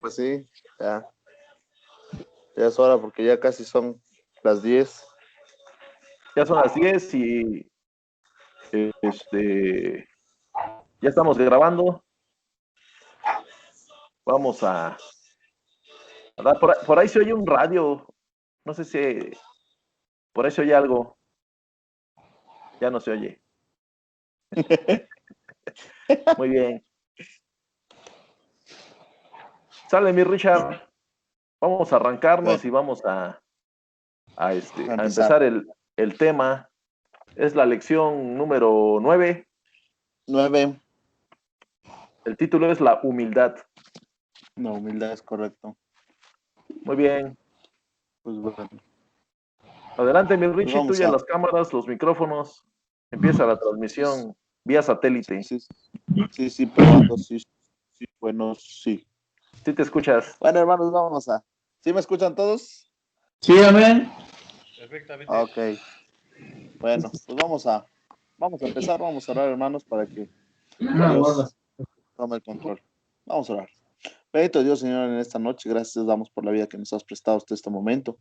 Pues sí, ya, ya es hora porque ya casi son las 10. Ya son las 10 y este, ya estamos grabando. Vamos a dar, por ahí se oye un radio. No sé si por ahí se oye algo. Ya no se oye. Muy bien. Sale mi Richard. Vamos a Bueno, arrancarnos y vamos a a empezar. empezar el tema. Es la lección número 9. 9. El título es la humildad. No, humildad es correcto. Muy bien. Pues bueno, Adelante, mi pues Richie, vamos tuya a. las cámaras, los micrófonos. Empieza la Sí, transmisión vía satélite. sí, sí, probando, sí, sí, bueno, sí. ¿Sí te escuchas? Bueno, hermanos, vamos a. ¿Sí me escuchan todos? Sí, amén. Perfectamente. Ok, bueno, pues vamos a empezar, vamos a orar, hermanos, para que No, guarda. Dios tome el control. Vamos a orar. Bendito Dios, Señor, en esta noche, gracias damos por la vida que nos has prestado hasta este momento,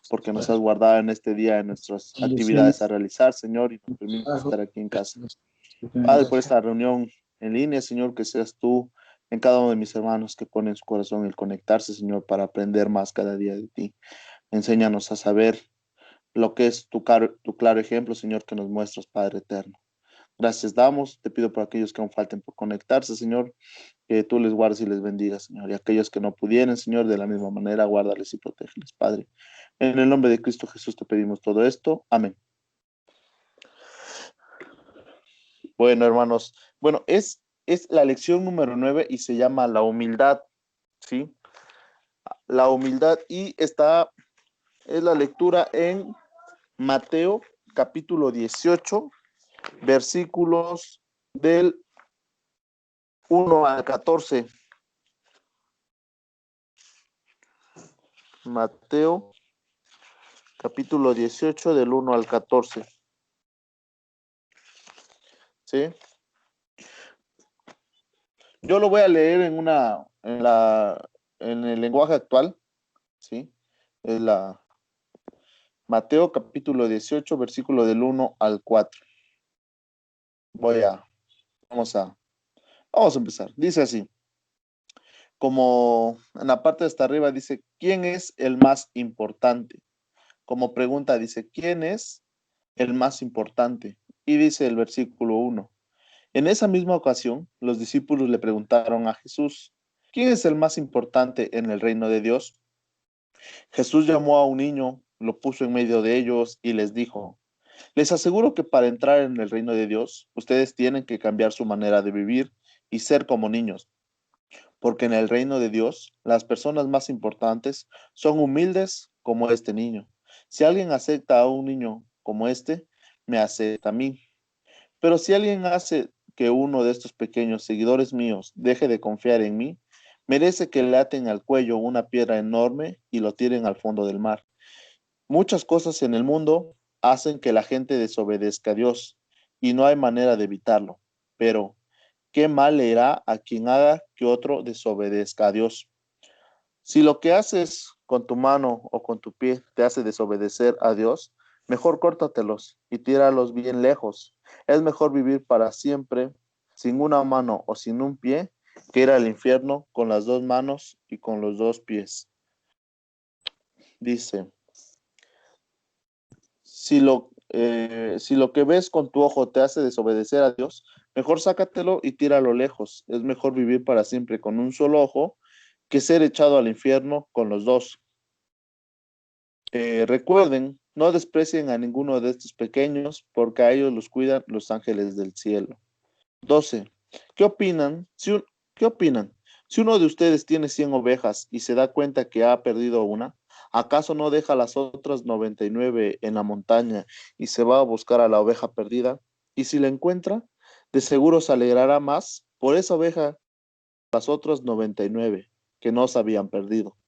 porque nos has guardado en este día en nuestras actividades a realizar, Señor, y nos permites estar aquí en casa. Padre, por esta reunión en línea, Señor, que seas tú en cada uno de mis hermanos que ponen su corazón el conectarse, Señor, para aprender más cada día de ti. Enséñanos a saber lo que es tu claro ejemplo, Señor, que nos muestras, Padre eterno. Gracias damos, te pido por aquellos que aún falten por conectarse, Señor, que tú les guardes y les bendigas, Señor, y aquellos que no pudieran, Señor, de la misma manera, guárdales y protégeles, Padre. En el nombre de Cristo Jesús te pedimos todo esto. Amén. Bueno, hermanos, bueno, es la lección número 9 y se llama la humildad, ¿sí? La humildad y es la lectura en Mateo capítulo 18, versículos del 1 al 14. Mateo capítulo 18 del 1 al 14. ¿Sí? Yo lo voy a leer en el lenguaje actual, ¿sí? Es la Mateo capítulo 18, versículo del 1 al 4. Voy a, vamos a, vamos a empezar. Dice así, como en la parte de hasta arriba dice, ¿quién es el más importante? Como pregunta dice, ¿quién es el más importante? Y dice el versículo 1. En esa misma ocasión, los discípulos le preguntaron a Jesús, ¿quién es el más importante en el reino de Dios? Jesús llamó a un niño, lo puso en medio de ellos y les dijo, les aseguro que para entrar en el reino de Dios, ustedes tienen que cambiar su manera de vivir y ser como niños, porque en el reino de Dios, las personas más importantes son humildes como este niño. Si alguien acepta a un niño como este, me acepta a mí. Pero si alguien hace que uno de estos pequeños seguidores míos deje de confiar en mí, merece que le aten al cuello una piedra enorme y lo tiren al fondo del mar. Muchas cosas en el mundo hacen que la gente desobedezca a Dios y no hay manera de evitarlo. Pero, ¿qué mal le irá a quien haga que otro desobedezca a Dios? Si lo que haces con tu mano o con tu pie te hace desobedecer a Dios, mejor córtatelos y tíralos bien lejos. Es mejor vivir para siempre sin una mano o sin un pie que ir al infierno con las dos manos y con los dos pies. Dice, si lo que ves con tu ojo te hace desobedecer a Dios, mejor sácatelo y tíralo lejos. Es mejor vivir para siempre con un solo ojo que ser echado al infierno con los dos. Recuerden, no desprecien a ninguno de estos pequeños, porque a ellos los cuidan los ángeles del cielo. 12. ¿Qué opinan? ¿Qué opinan? Si uno de ustedes tiene 100 ovejas y se da cuenta que ha perdido una, ¿acaso no deja las otras 99 en la montaña y se va a buscar a la oveja perdida? Y si la encuentra, de seguro se alegrará más por esa oveja que las otras 99 que no se habían perdido.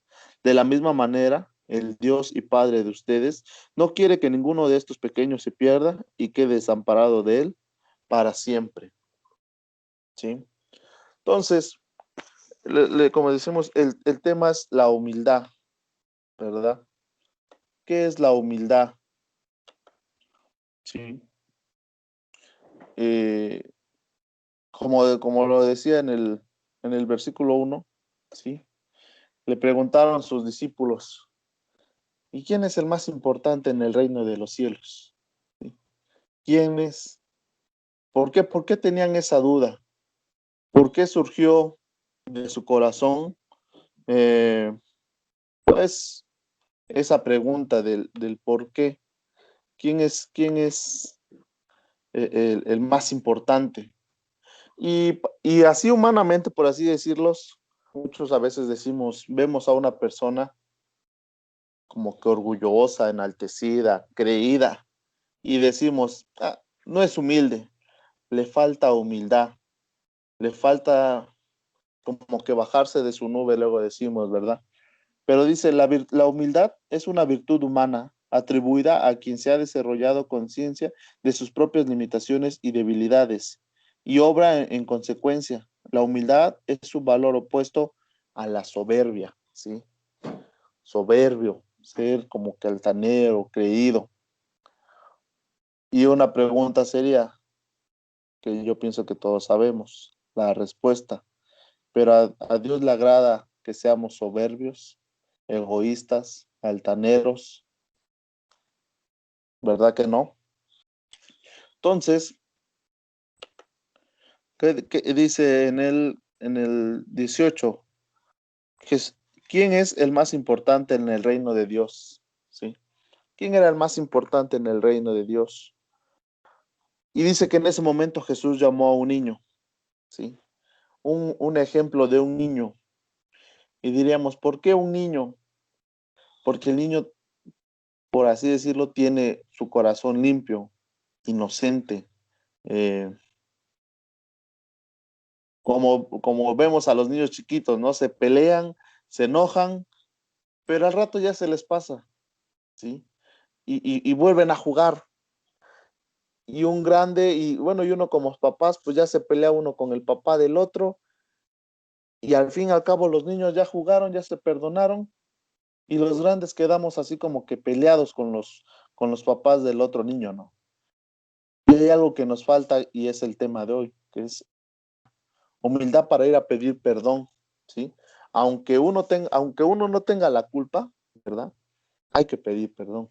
De la misma manera, el Dios y Padre de ustedes no quiere que ninguno de estos pequeños se pierda y quede desamparado de él para siempre. ¿Sí? Entonces, como decimos, el tema es la humildad, ¿verdad? ¿Qué es la humildad? Sí. Como lo decía en el versículo 1, ¿sí? Le preguntaron sus discípulos, ¿y quién es el más importante en el reino de los cielos? ¿Sí? ¿Quién es? ¿Por qué tenían esa duda? ¿Por qué surgió de su corazón pues esa pregunta del por qué? Quién es el más importante? Y así humanamente, por así decirlos, muchos a veces decimos, vemos a una persona como que orgullosa, enaltecida, creída, y decimos, "Ah, no es humilde, le falta humildad, le falta como que bajarse de su nube", luego decimos, ¿verdad? Pero dice, la humildad es una virtud humana atribuida a quien se ha desarrollado conciencia de sus propias limitaciones y debilidades y obra en consecuencia. La humildad es un valor opuesto a la soberbia, ¿sí? Soberbio, ser como que altanero, creído. Y una pregunta sería, que yo pienso que todos sabemos la respuesta, pero a Dios le agrada que seamos soberbios, egoístas, altaneros, ¿verdad que no? Entonces, ¿qué dice en el 18? ¿Quién es el más importante en el reino de Dios? ¿Sí? ¿Quién era el más importante en el reino de Dios? Y dice que en ese momento Jesús llamó a un niño, ¿sí? Un ejemplo de un niño. Y diríamos, ¿por qué un niño? Porque el niño, por así decirlo, tiene su corazón limpio, inocente. eh, como vemos a los niños chiquitos, ¿no? Se pelean, se enojan, pero al rato ya se les pasa, ¿sí? Y vuelven a jugar. Y un grande, y bueno, y uno como papás, pues ya se pelea uno con el papá del otro, y al fin y al cabo los niños ya jugaron, ya se perdonaron, y los grandes quedamos así como que peleados con los papás del otro niño, ¿no? Y hay algo que nos falta y es el tema de hoy, que es humildad para ir a pedir perdón, ¿sí? Aunque uno no tenga la culpa, ¿verdad? Hay que pedir perdón,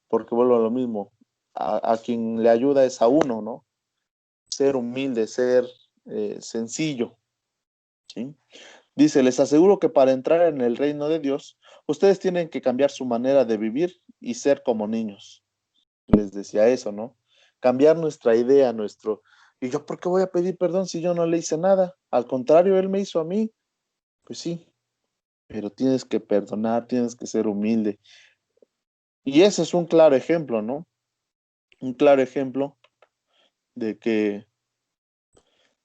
porque vuelvo a lo mismo, a quien le ayuda es a uno, ¿no? Ser humilde, ser sencillo, ¿sí? Dice, les aseguro que para entrar en el reino de Dios, ustedes tienen que cambiar su manera de vivir y ser como niños. Les decía eso, ¿no? Cambiar nuestra idea, ¿y yo por qué voy a pedir perdón si yo no le hice nada? Al contrario, él me hizo a mí. Pues sí, pero tienes que perdonar, tienes que ser humilde. Y ese es un claro ejemplo, ¿no? Un claro ejemplo de que,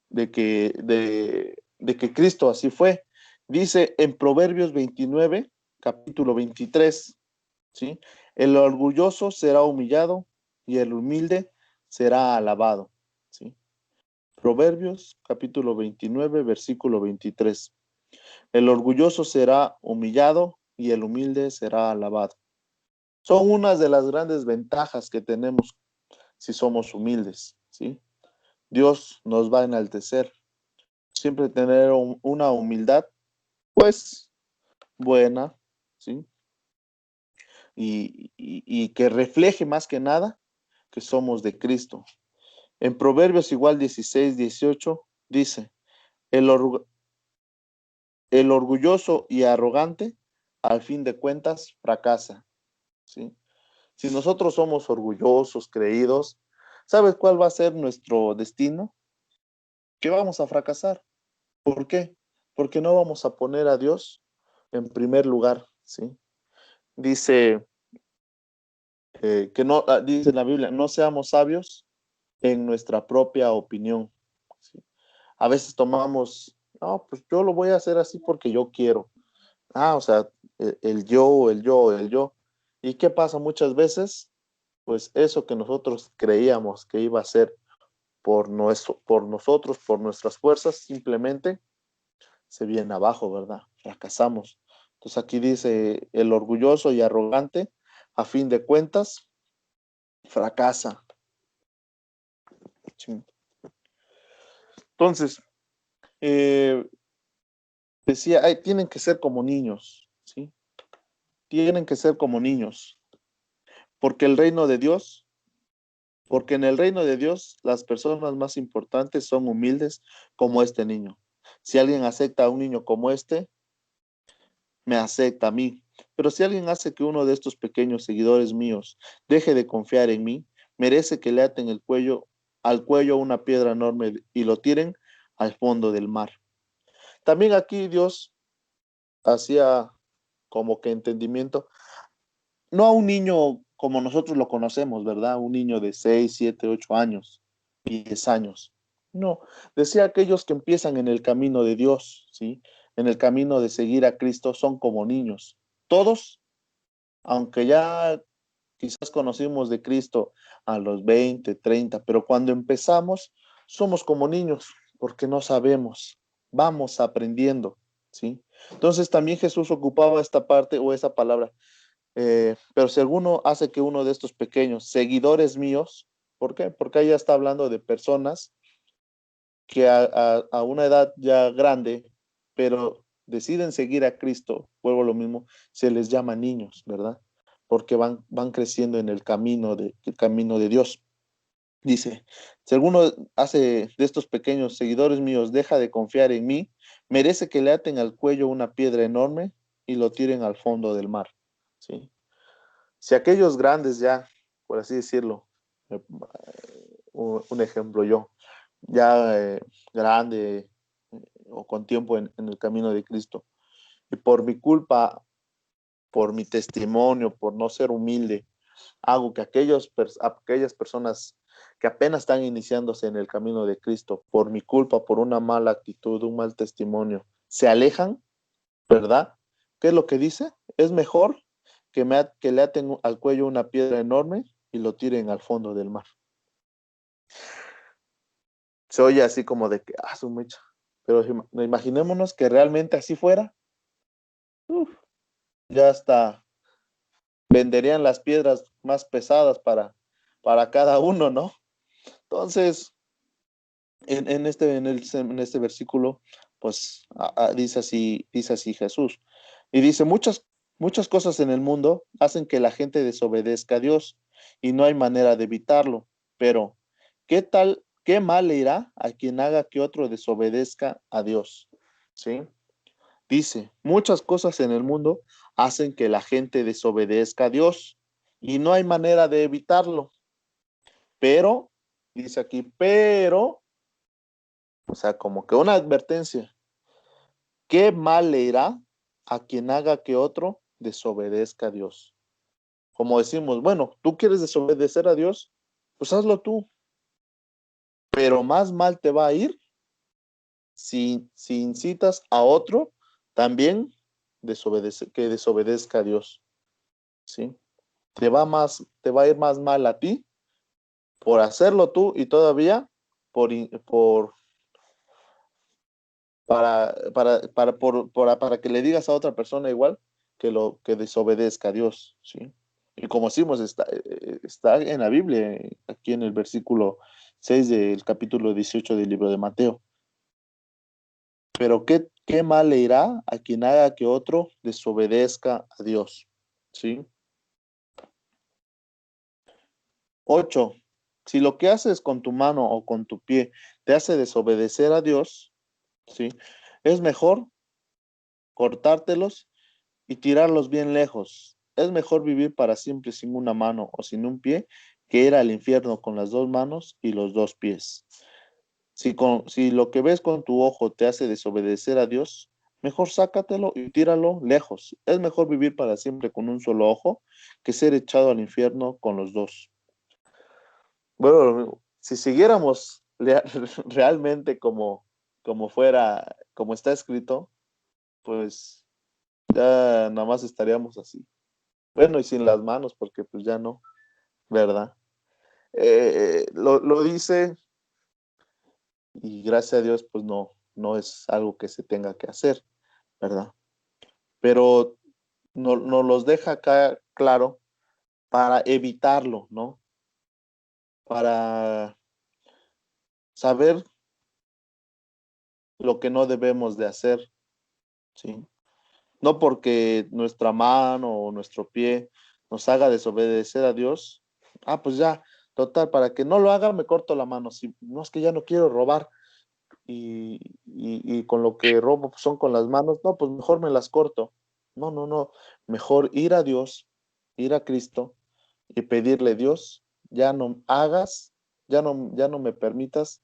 de que Cristo así fue. Dice en Proverbios 29, capítulo 23, ¿sí? El orgulloso será humillado y el humilde será alabado, ¿sí? Proverbios, capítulo 29, versículo 23. El orgulloso será humillado y el humilde será alabado. Son unas de las grandes ventajas que tenemos si somos humildes, ¿sí? Dios nos va a enaltecer. Siempre tener una humildad, pues, buena, ¿sí? Y que refleje más que nada que somos de Cristo. En Proverbios igual 16, 18, dice, el, org el orgulloso y arrogante, al fin de cuentas, fracasa, ¿sí? Si nosotros somos orgullosos, creídos, ¿sabes cuál va a ser nuestro destino? Que vamos a fracasar. ¿Por qué? Porque no vamos a poner a Dios en primer lugar, ¿sí? Dice que no, dice en la Biblia, no seamos sabios en nuestra propia opinión, ¿sí? A veces tomamos, no, pues yo lo voy a hacer así porque yo quiero. O sea, el yo, el yo, el yo. ¿Y qué pasa muchas veces? Pues eso que nosotros creíamos que iba a ser por nosotros, por nuestras fuerzas, simplemente se viene abajo, ¿verdad? Fracasamos. Entonces aquí dice, el orgulloso y arrogante, a fin de cuentas, fracasa. Entonces, decía, tienen que ser como niños, ¿sí? Tienen que ser como niños. Porque en el reino de Dios, las personas más importantes son humildes como este niño. Si alguien acepta a un niño como este, me acepta a mí. Pero si alguien hace que uno de estos pequeños seguidores míos deje de confiar en mí, merece que le aten al cuello una piedra enorme y lo tiren al fondo del mar. También aquí Dios hacía como que entendimiento, no a un niño como nosotros lo conocemos, ¿verdad? Un niño de 6, 7, 8 años, 10 años. No, decía aquellos que empiezan en el camino de Dios, ¿sí? En el camino de seguir a Cristo son como niños. Todos, aunque ya quizás conocimos de Cristo a los 20, 30, pero cuando empezamos somos como niños porque no sabemos, vamos aprendiendo, ¿sí? Entonces también Jesús ocupaba esta parte o esa palabra. Pero si alguno hace que uno de estos pequeños seguidores míos, ¿por qué? Porque ahí ya está hablando de personas que a una edad ya grande, pero deciden seguir a Cristo, vuelvo a lo mismo, se les llama niños, ¿verdad? Porque van creciendo en el camino de Dios. Dice, si alguno hace de estos pequeños seguidores míos deja de confiar en mí, merece que le aten al cuello una piedra enorme y lo tiren al fondo del mar, ¿sí? Si aquellos grandes ya, por así decirlo, un ejemplo yo, ya grande o con tiempo en el camino de Cristo, y por mi culpa, por mi testimonio, por no ser humilde, hago que aquellas personas que apenas están iniciándose en el camino de Cristo, por mi culpa, por una mala actitud, un mal testimonio, se alejan, ¿verdad? ¿Qué es lo que dice? Es mejor que le aten al cuello una piedra enorme y lo tiren al fondo del mar. Se oye así como de que, su mecha. Pero imaginémonos que realmente así fuera. Ya hasta venderían las piedras más pesadas para cada uno, ¿no? Entonces, en este versículo, pues dice así Jesús. Y dice, muchas cosas en el mundo hacen que la gente desobedezca a Dios y no hay manera de evitarlo. Pero, qué mal le irá a quien haga que otro desobedezca a Dios? ¿Sí? Dice, muchas cosas en el mundo hacen que la gente desobedezca a Dios y no hay manera de evitarlo. Pero, dice aquí, o sea, como que una advertencia. ¿Qué mal le irá a quien haga que otro desobedezca a Dios? Como decimos, bueno, tú quieres desobedecer a Dios, pues hazlo tú. Pero más mal te va a ir si incitas a otro también que desobedezca a Dios. ¿Sí? Te va a ir más mal a ti por hacerlo tú y todavía por, por para que le digas a otra persona igual que desobedezca a Dios, ¿sí? Y como decimos, está en la Biblia, aquí en el versículo 6 del capítulo 18 del libro de Mateo. Pero qué mal le irá a quien haga que otro desobedezca a Dios, ¿sí? 8. Si lo que haces con tu mano o con tu pie te hace desobedecer a Dios, ¿sí? Es mejor cortártelos y tirarlos bien lejos. Es mejor vivir para siempre sin una mano o sin un pie que ir al infierno con las dos manos y los dos pies. Si lo que ves con tu ojo te hace desobedecer a Dios, mejor sácatelo y tíralo lejos. Es mejor vivir para siempre con un solo ojo que ser echado al infierno con los dos. Bueno, si siguiéramos realmente como está escrito, pues ya nada más estaríamos así. Bueno, y sin las manos, porque pues ya no, ¿verdad? Lo dice y gracias a Dios, pues no no es algo que se tenga que hacer, ¿verdad? Pero nos los deja acá claro para evitarlo, ¿no? Para saber lo que no debemos de hacer, ¿sí? No porque nuestra mano o nuestro pie nos haga desobedecer a Dios. Pues ya, total, para que no lo haga me corto la mano. Si no, es que ya no quiero robar y con lo que robo pues, son con las manos, no, pues mejor me las corto. No, no, no, mejor ir a Dios, ir a Cristo y pedirle, Dios, ya no hagas, ya no me permitas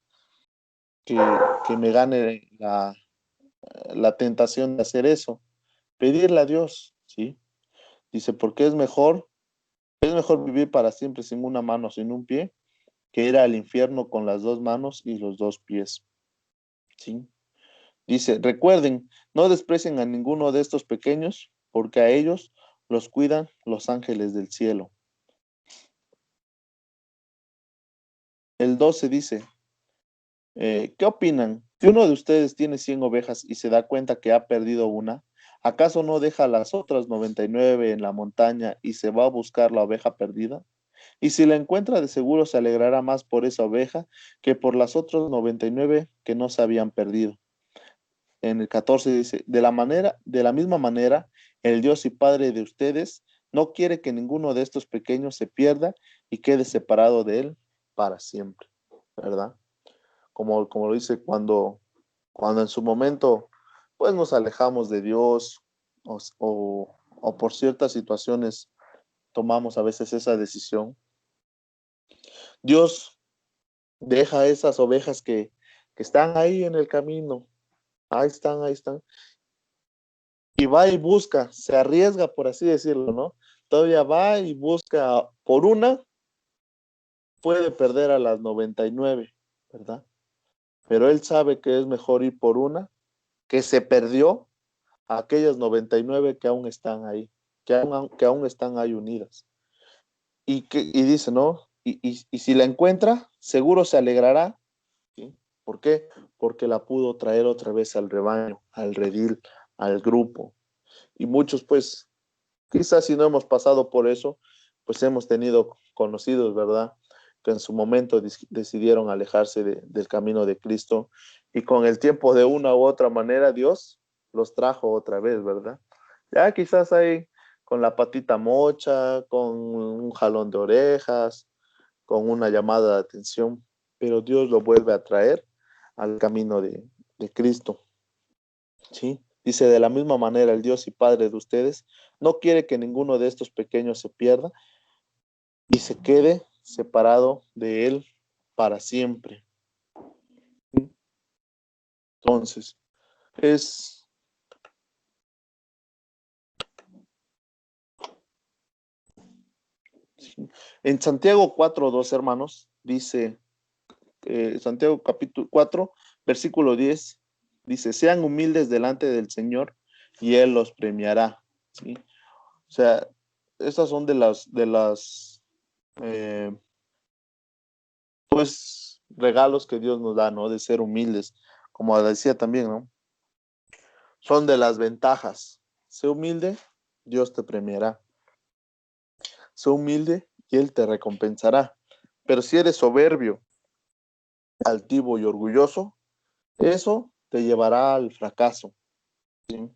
que me gane la tentación de hacer eso. Pedirle a Dios, ¿sí? Dice, porque es mejor vivir para siempre sin una mano, sin un pie, que ir al infierno con las dos manos y los dos pies, ¿sí? Dice, recuerden, no desprecien a ninguno de estos pequeños, porque a ellos los cuidan los ángeles del cielo. El 12 dice, ¿qué opinan? Si uno de ustedes tiene 100 ovejas y se da cuenta que ha perdido una, ¿acaso no deja las otras 99 en la montaña y se va a buscar la oveja perdida? Y si la encuentra, de seguro se alegrará más por esa oveja que por las otras 99 que no se habían perdido. En el 14 dice, de la misma manera, el Dios y Padre de ustedes no quiere que ninguno de estos pequeños se pierda y quede separado de él para siempre, ¿verdad? Como lo dice cuando en su momento pues nos alejamos de Dios o por ciertas situaciones tomamos a veces esa decisión. Dios deja esas ovejas que están ahí en el camino, ahí están, y va y busca, se arriesga, por así decirlo, ¿no? Todavía va y busca por una, puede perder a las 99, ¿verdad? Pero él sabe que es mejor ir por una, que se perdió, a aquellas 99 que aún están ahí, que aún están ahí unidas. Y dice, ¿no? Y si la encuentra, seguro se alegrará. ¿Sí? ¿Por qué? Porque la pudo traer otra vez al rebaño, al redil, al grupo. Y muchos, pues, quizás si no hemos pasado por eso, pues hemos tenido conocidos, ¿verdad? Que en su momento decidieron alejarse del camino de Cristo y con el tiempo de una u otra manera Dios los trajo otra vez, ¿verdad? Ya quizás hay con la patita mocha, con un jalón de orejas, con una llamada de atención, pero Dios lo vuelve a traer al camino de Cristo, ¿sí? Dice, de la misma manera, el Dios y Padre de ustedes no quiere que ninguno de estos pequeños se pierda y se quede separado de Él para siempre. ¿Sí? Entonces, es en Santiago 4:2, hermanos, dice, Santiago capítulo 4, versículo 10, dice, sean humildes delante del Señor y Él los premiará, ¿sí? O sea, estas son de las pues regalos que Dios nos da, ¿no? De ser humildes, como decía también, ¿no? Son de las ventajas. Sé humilde, Dios te premiará. Sé humilde y Él te recompensará. Pero si eres soberbio, altivo y orgulloso, eso te llevará al fracaso, ¿sí?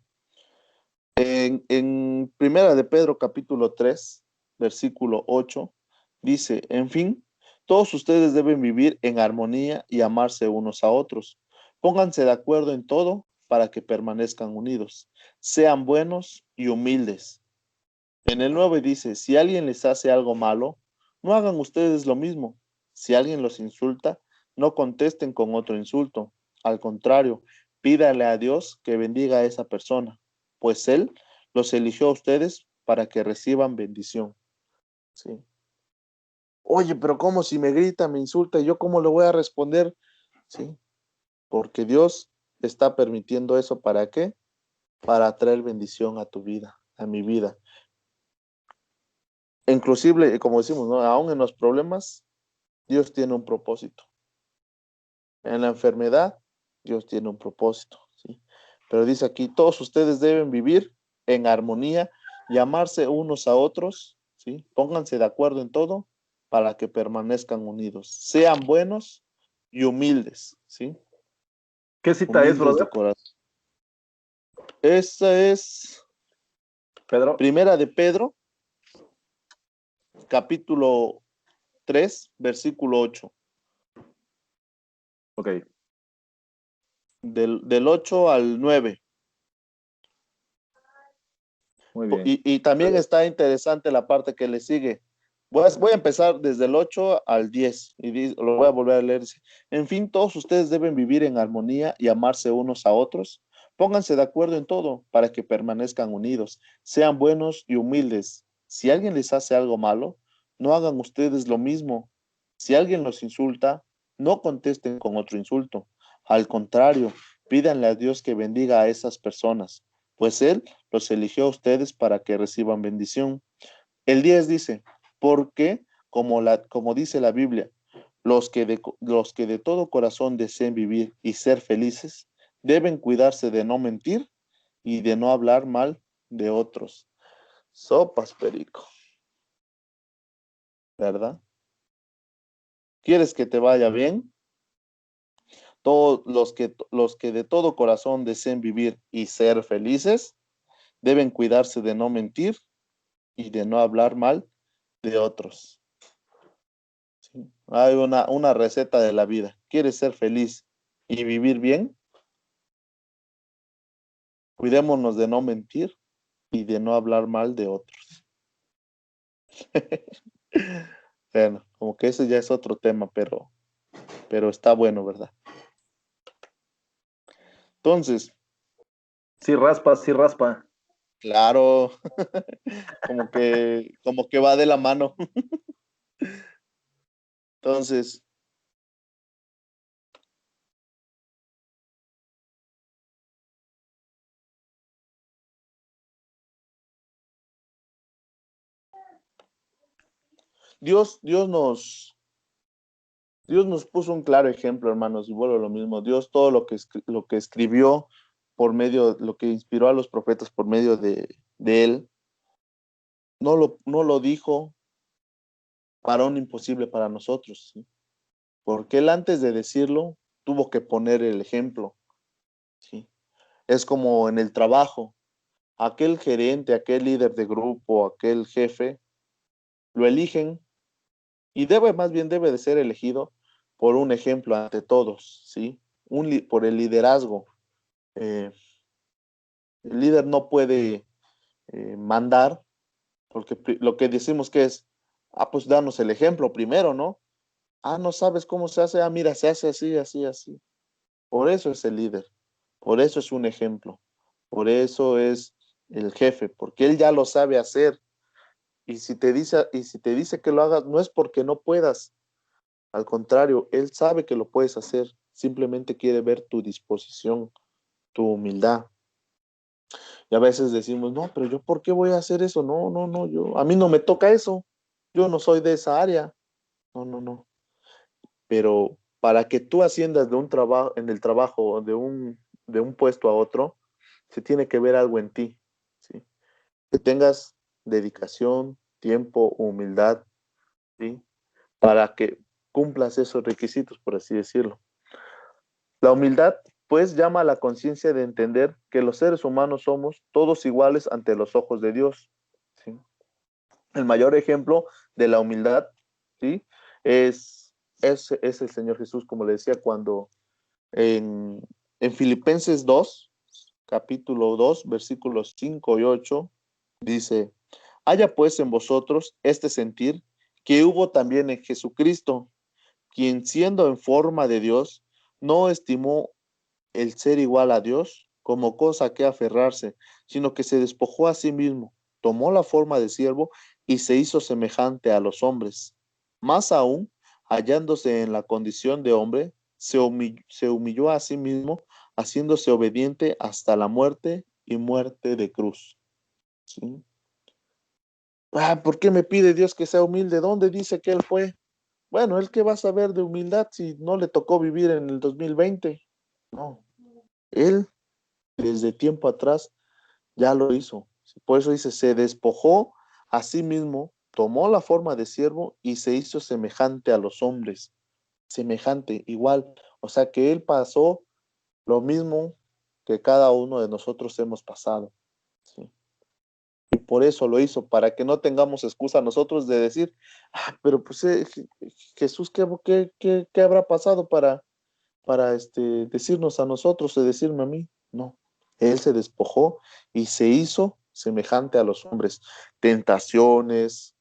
En Primera de Pedro capítulo 3, versículo 8, dice, en fin, todos ustedes deben vivir en armonía y amarse unos a otros. Pónganse de acuerdo en todo para que permanezcan unidos. Sean buenos y humildes. En el 9 dice, si alguien les hace algo malo, no hagan ustedes lo mismo. Si alguien los insulta, no contesten con otro insulto. Al contrario, pídale a Dios que bendiga a esa persona, pues Él los eligió a ustedes para que reciban bendición. ¿Sí? Oye, pero ¿cómo si me grita, me insulta, yo cómo le voy a responder? ¿Sí? Porque Dios está permitiendo eso, ¿para qué? Para traer bendición a tu vida, a mi vida. Inclusive, como decimos, ¿no? Aún en los problemas, Dios tiene un propósito. En la enfermedad, Dios tiene un propósito, ¿sí? Pero dice aquí, todos ustedes deben vivir en armonía y amarse unos a otros, ¿sí? Pónganse de acuerdo en todo para que permanezcan unidos. Sean buenos y humildes, ¿sí? ¿Qué cita es, Humildes de brother? corazón. Esa es Pedro. Primera de Pedro, capítulo 3, versículo 8. Ok. Del 8 al 9. Muy bien. Y también está interesante la parte que le sigue. Voy a empezar desde el 8 al 10 y lo voy a volver a leer. Dice, en fin, todos ustedes deben vivir en armonía y amarse unos a otros. Pónganse de acuerdo en todo para que permanezcan unidos. Sean buenos y humildes. Si alguien les hace algo malo, no hagan ustedes lo mismo. Si alguien los insulta, no contesten con otro insulto. Al contrario, pídanle a Dios que bendiga a esas personas, pues Él los eligió a ustedes para que reciban bendición. El 10 dice, porque como dice la Biblia, los que de todo corazón deseen vivir y ser felices, deben cuidarse de no mentir y de no hablar mal de otros. Sopas, perico, ¿verdad? ¿Quieres que te vaya bien? Todos los que de todo corazón deseen vivir y ser felices, deben cuidarse de no mentir y de no hablar mal de otros. ¿Sí? Hay una receta de la vida. ¿Quieres ser feliz y vivir bien? Cuidémonos de no mentir y de no hablar mal de otros. Bueno, como que ese ya es otro tema, pero está bueno, ¿verdad? Entonces, Sí raspa, sí raspa. claro, como que va de la mano. Entonces, Dios, Dios nos, Dios nos puso un claro ejemplo, hermanos, y vuelvo a lo mismo. Dios todo lo que escribió por medio, lo que inspiró a los profetas por medio de él, no lo dijo para un imposible para nosotros, ¿sí? Porque él antes de decirlo tuvo que poner el ejemplo, ¿sí? Es como en el trabajo, aquel gerente, aquel líder de grupo, aquel jefe, lo eligen y más bien debe de ser elegido por un ejemplo ante todos, ¿sí? Por el liderazgo. Eh, el líder no puede mandar, porque lo que decimos que es, pues danos el ejemplo primero, ¿no? No sabes cómo se hace, mira, se hace así, así, así. Por eso es el líder, por eso es un ejemplo, por eso es el jefe, porque él ya lo sabe hacer. Y si te dice que lo hagas, no es porque no puedas, al contrario, él sabe que lo puedes hacer, simplemente quiere ver tu disposición, tu humildad. Y a veces decimos, no, pero yo, ¿por qué voy a hacer eso? No, no, no, a mí no me toca eso. Yo no soy de esa área. No, no, no. Pero para que tú asciendas de un trabajo, en el trabajo, de un puesto a otro, se tiene que ver algo en ti, ¿sí? Que tengas dedicación, tiempo, humildad, ¿sí? Para que cumplas esos requisitos, por así decirlo. La humildad, pues, llama a la conciencia de entender que los seres humanos somos todos iguales ante los ojos de Dios, ¿sí? El mayor ejemplo de la humildad, ¿sí? Es el Señor Jesús, como le decía, cuando en Filipenses 2, capítulo 2, versículos 5 y 8, dice, haya pues en vosotros este sentir que hubo también en Jesucristo, quien siendo en forma de Dios, no estimó el ser igual a Dios como cosa que aferrarse, sino que se despojó a sí mismo, tomó la forma de siervo y se hizo semejante a los hombres. Más aún, hallándose en la condición de hombre, se humilló a sí mismo, haciéndose obediente hasta la muerte y muerte de cruz. ¿Sí? ¿Por qué me pide Dios que sea humilde? ¿Dónde dice que él fue? Bueno, él qué va a saber de humildad si no le tocó vivir en el 2020. No, Él desde tiempo atrás ya lo hizo. Por eso dice, se despojó a sí mismo, tomó la forma de siervo y se hizo semejante a los hombres. Semejante, igual. O sea que Él pasó lo mismo que cada uno de nosotros hemos pasado. ¿Sí? Y por eso lo hizo, para que no tengamos excusa nosotros de decir, pero pues Jesús, ¿qué habrá pasado para decirnos a nosotros o decirme a mí? No, Él se despojó y se hizo semejante a los hombres. Tentaciones,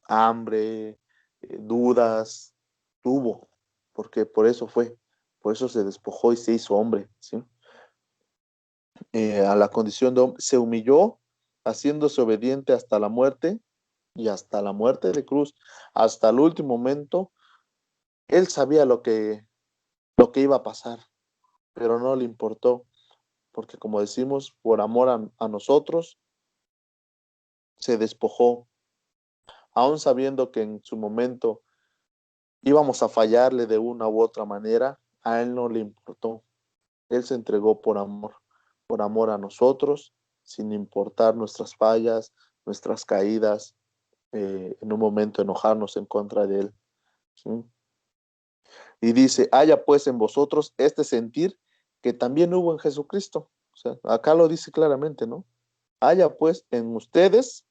hambre, dudas, tuvo, porque por eso se despojó y se hizo hombre, ¿sí? A la condición de hombre, se humilló, haciéndose obediente hasta la muerte y hasta la muerte de cruz, hasta el último momento. Él sabía lo que iba a pasar, pero no le importó, porque como decimos, por amor a nosotros, se despojó, aún sabiendo que en su momento íbamos a fallarle de una u otra manera, a él no le importó. Él se entregó por amor a nosotros, sin importar nuestras fallas, nuestras caídas, en un momento enojarnos en contra de él. ¿Sí? Y dice, haya pues en vosotros este sentir que también hubo en Jesucristo. O sea, acá lo dice claramente, ¿no? Haya pues en ustedes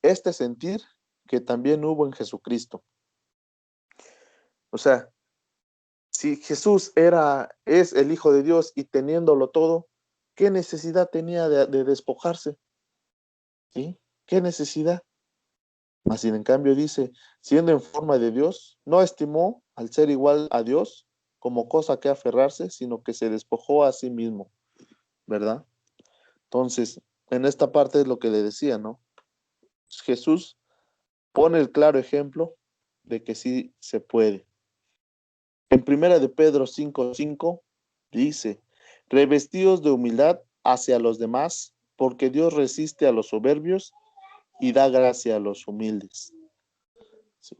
este sentir que también hubo en Jesucristo. O sea, si Jesús es el Hijo de Dios y teniéndolo todo, ¿qué necesidad tenía de despojarse? ¿Sí? ¿Qué necesidad? Mas sin en cambio dice, siendo en forma de Dios, no estimó al ser igual a Dios como cosa que aferrarse, sino que se despojó a sí mismo, ¿verdad? Entonces, en esta parte es lo que le decía, ¿no? Jesús pone el claro ejemplo de que sí se puede. En primera de Pedro 5:5 dice, revestidos de humildad hacia los demás, porque Dios resiste a los soberbios y da gracia a los humildes. ¿Sí?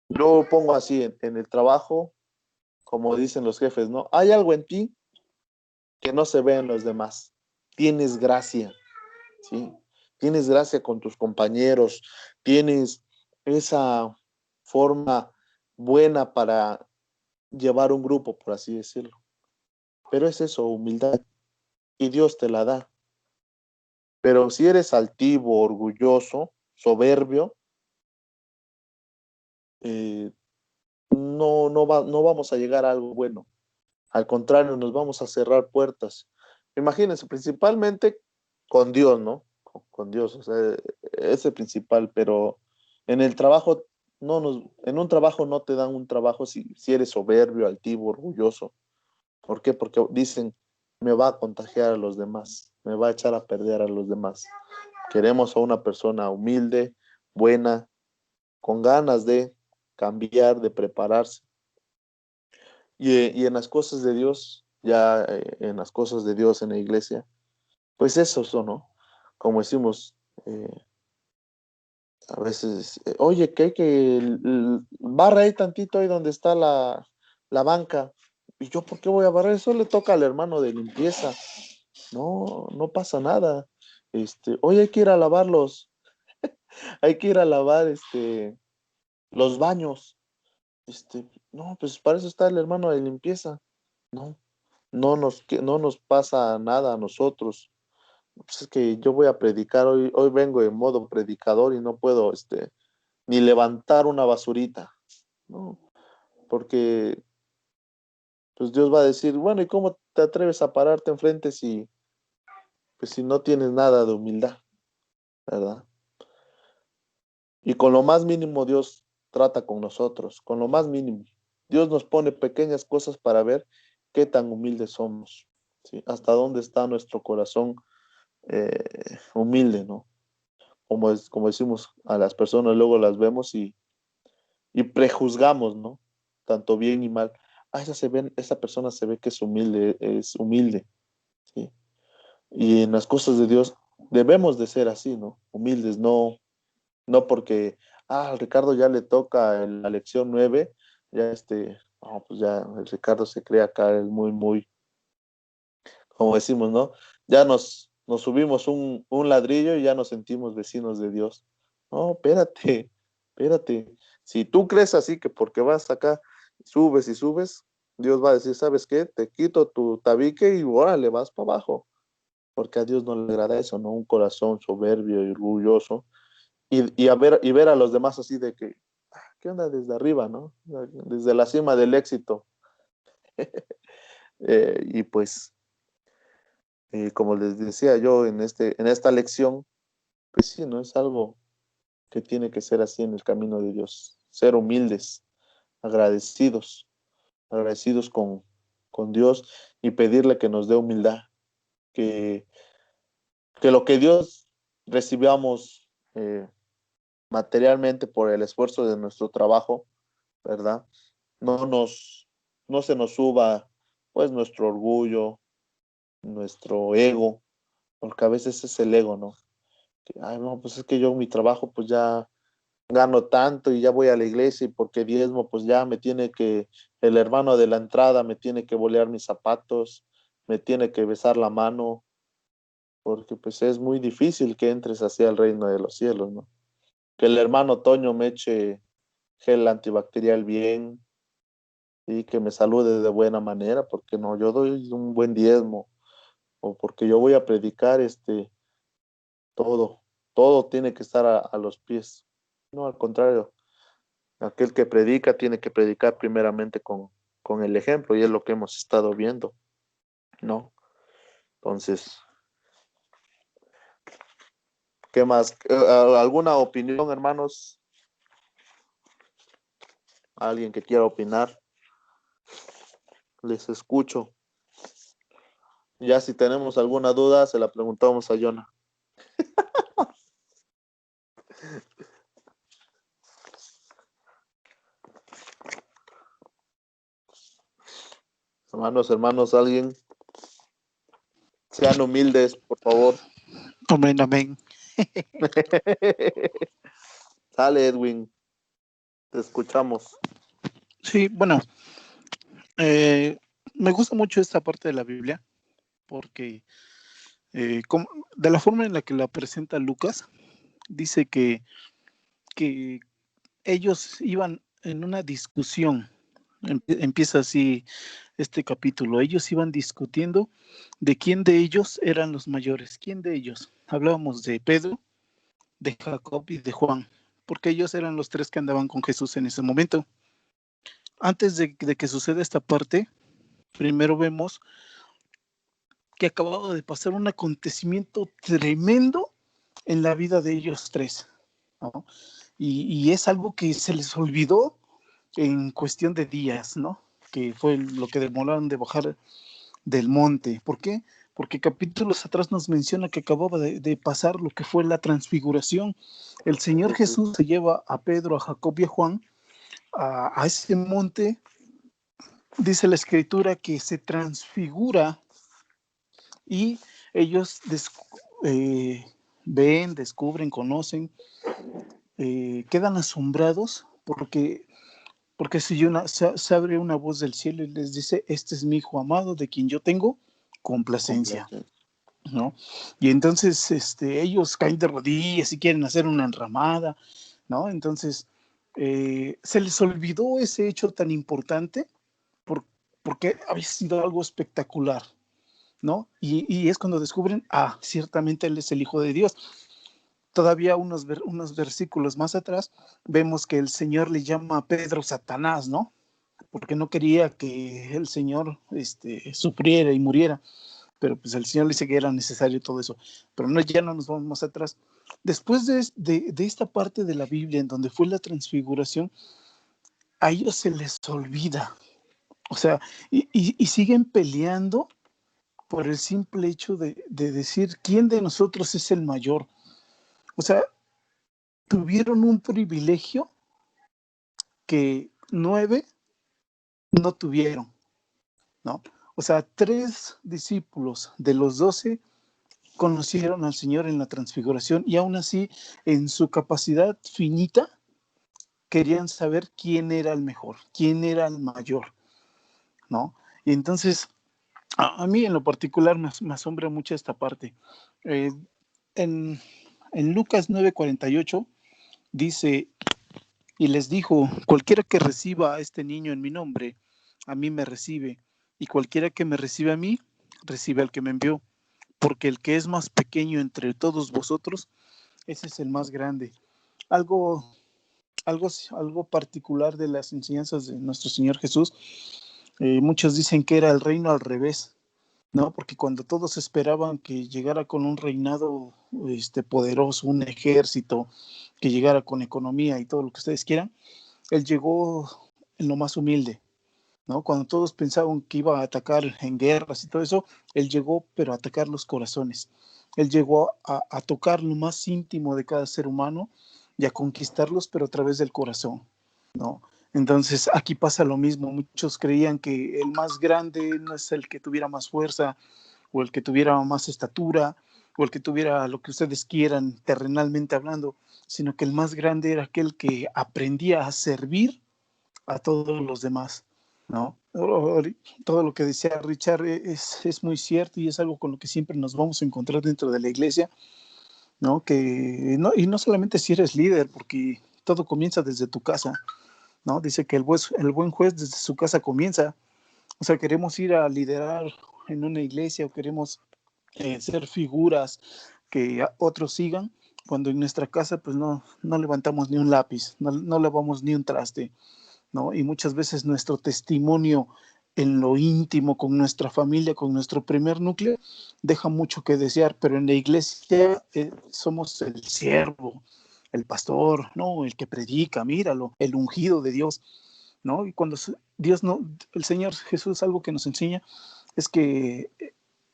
Yo pongo así en el trabajo, como dicen los jefes, ¿no? Hay algo en ti que no se ve en los demás. Tienes gracia, ¿sí? Tienes gracia con tus compañeros, tienes esa forma buena para llevar un grupo, por así decirlo. Pero es eso, humildad, y Dios te la da. Pero si eres altivo, orgulloso, soberbio, no vamos a llegar a algo bueno. Al contrario, nos vamos a cerrar puertas. Imagínense, principalmente con Dios, ¿no? Con Dios, o sea, es el principal, pero en el trabajo, en un trabajo no te dan un trabajo si eres soberbio, altivo, orgulloso. ¿Por qué? Porque dicen, me va a contagiar a los demás, me va a echar a perder a los demás. Queremos a una persona humilde, buena, con ganas de cambiar, de prepararse. Y en las cosas de Dios, ya en las cosas de Dios en la iglesia, pues eso son, ¿no? Como decimos, a veces, oye, que barra ahí tantito ahí donde está la banca. ¿Y yo por qué voy a barrer? Eso le toca al hermano de limpieza. No pasa nada. Oye, hay que ir a lavar los baños. No, pues para eso está el hermano de limpieza. No, no nos pasa nada a nosotros. Pues es que yo voy a predicar hoy vengo en modo predicador y no puedo, ni levantar una basurita, ¿no? Porque, pues Dios va a decir, bueno, ¿y cómo te atreves a pararte enfrente pues si no tienes nada de humildad, ¿verdad? Y con lo más mínimo Dios trata con nosotros, con lo más mínimo. Dios nos pone pequeñas cosas para ver qué tan humildes somos, ¿sí? Hasta dónde está nuestro corazón humilde, ¿no? Como decimos a las personas, luego las vemos y prejuzgamos, ¿no? Tanto bien y mal. Esa persona se ve que es humilde, ¿sí? Y en las cosas de Dios debemos de ser así, ¿no? Humildes, no porque, a Ricardo ya le toca la lección 9, ya pues ya el Ricardo se cree acá el muy, como decimos, ¿no? Ya nos subimos un ladrillo y ya nos sentimos vecinos de Dios. No, espérate. Si tú crees así que porque vas acá, subes y subes, Dios va a decir, ¿sabes qué? Te quito tu tabique y órale, vas para abajo. Porque a Dios no le agrada eso, ¿no? Un corazón soberbio y orgulloso. Y ver a los demás así de que, ¿qué onda desde arriba, no? Desde la cima del éxito. Y pues, como les decía yo en esta lección, pues sí, ¿no? Es algo que tiene que ser así en el camino de Dios. Ser humildes, agradecidos, agradecidos con Dios y pedirle que nos dé humildad, que, que lo que Dios recibamos materialmente por el esfuerzo de nuestro trabajo, ¿verdad? No nos, no se nos suba pues nuestro orgullo, nuestro ego, porque a veces es el ego, ¿no? Ay, no, pues es que yo mi trabajo pues ya gano tanto y ya voy a la iglesia y porque diezmo pues ya el hermano de la entrada me tiene que bolear mis zapatos, me tiene que besar la mano, porque pues es muy difícil que entres hacia el reino de los cielos, ¿no? Que el hermano Toño me eche gel antibacterial bien y que me salude de buena manera, porque no, yo doy un buen diezmo, o porque yo voy a predicar todo, todo tiene que estar a los pies. No, al contrario, aquel que predica tiene que predicar primeramente con el ejemplo, y es lo que hemos estado viendo, ¿no? Entonces, ¿qué más? ¿Alguna opinión, hermanos? ¿Alguien que quiera opinar? Les escucho. Ya si tenemos alguna duda, se la preguntamos a Jonah. Hermanos, alguien, sean humildes, por favor. Amén, amén. Sale, Edwin, te escuchamos. Sí, bueno, me gusta mucho esta parte de la Biblia porque de la forma en la que la presenta Lucas, dice que ellos iban en una discusión. Empieza así este capítulo. Ellos iban discutiendo de quién de ellos eran los mayores. ¿Quién de ellos? Hablábamos de Pedro, de Jacob y de Juan, porque ellos eran los tres que andaban con Jesús en ese momento. Antes de que suceda esta parte, primero vemos que acababa de pasar un acontecimiento tremendo en la vida de ellos tres, ¿no? Y es algo que se les olvidó en cuestión de días, ¿no? Que fue lo que demoraron de bajar del monte. ¿Por qué? Porque capítulos atrás nos menciona que acababa de pasar lo que fue la transfiguración. El Señor Jesús se lleva a Pedro, a Jacob y a Juan a ese monte. Dice la Escritura que se transfigura y ellos ven, descubren, conocen, quedan asombrados porque se abre una voz del cielo y les dice, este es mi hijo amado de quien yo tengo complacencia, ¿no? Y entonces ellos caen de rodillas y quieren hacer una enramada, ¿no? Entonces se les olvidó ese hecho tan importante porque había sido algo espectacular, ¿no? Y es cuando descubren, ciertamente Él es el Hijo de Dios. Todavía unos versículos más atrás, vemos que el Señor le llama a Pedro Satanás, ¿no? Porque no quería que el Señor sufriera y muriera, pero pues el Señor le dice que era necesario todo eso. Pero no, ya no nos vamos más atrás. Después de esta parte de la Biblia en donde fue la transfiguración, a ellos se les olvida, o sea, y siguen peleando por el simple hecho de decir quién de nosotros es el mayor. O sea, tuvieron un privilegio que 9 no tuvieron, ¿no? O sea, 3 discípulos de los 12 conocieron al Señor en la transfiguración y aún así, en su capacidad finita, querían saber quién era el mejor, quién era el mayor, ¿no? Y entonces, a mí en lo particular me asombra mucho esta parte. Eh, en Lucas 9:48 dice, y les dijo, cualquiera que reciba a este niño en mi nombre, a mí me recibe, y cualquiera que me recibe a mí, recibe al que me envió, porque el que es más pequeño entre todos vosotros, ese es el más grande. Algo, algo particular de las enseñanzas de nuestro Señor Jesús, muchos dicen que era el reino al revés, ¿no? Porque cuando todos esperaban que llegara con un reinado poderoso, un ejército, que llegara con economía y todo lo que ustedes quieran, él llegó en lo más humilde, ¿no? Cuando todos pensaban que iba a atacar en guerras y todo eso, él llegó, pero a atacar los corazones. Él llegó a tocar lo más íntimo de cada ser humano y a conquistarlos, pero a través del corazón, ¿no? Entonces, aquí pasa lo mismo. Muchos creían que el más grande no es el que tuviera más fuerza, o el que tuviera más estatura, o el que tuviera lo que ustedes quieran terrenalmente hablando, sino que el más grande era aquel que aprendía a servir a todos los demás, ¿no? Todo lo que decía Richard es muy cierto y es algo con lo que siempre nos vamos a encontrar dentro de la iglesia, ¿no? Y no solamente si eres líder, porque todo comienza desde tu casa, ¿no? Dice que el buen juez desde su casa comienza. O sea, queremos ir a liderar en una iglesia o queremos ser figuras que otros sigan, cuando en nuestra casa pues no levantamos ni un lápiz, no lavamos ni un traste, ¿no? Y muchas veces nuestro testimonio en lo íntimo, con nuestra familia, con nuestro primer núcleo, deja mucho que desear, pero en la iglesia somos el siervo, el pastor, ¿no? El que predica, míralo, el ungido de Dios, ¿no? Y cuando Dios no, el Señor Jesús algo que nos enseña es que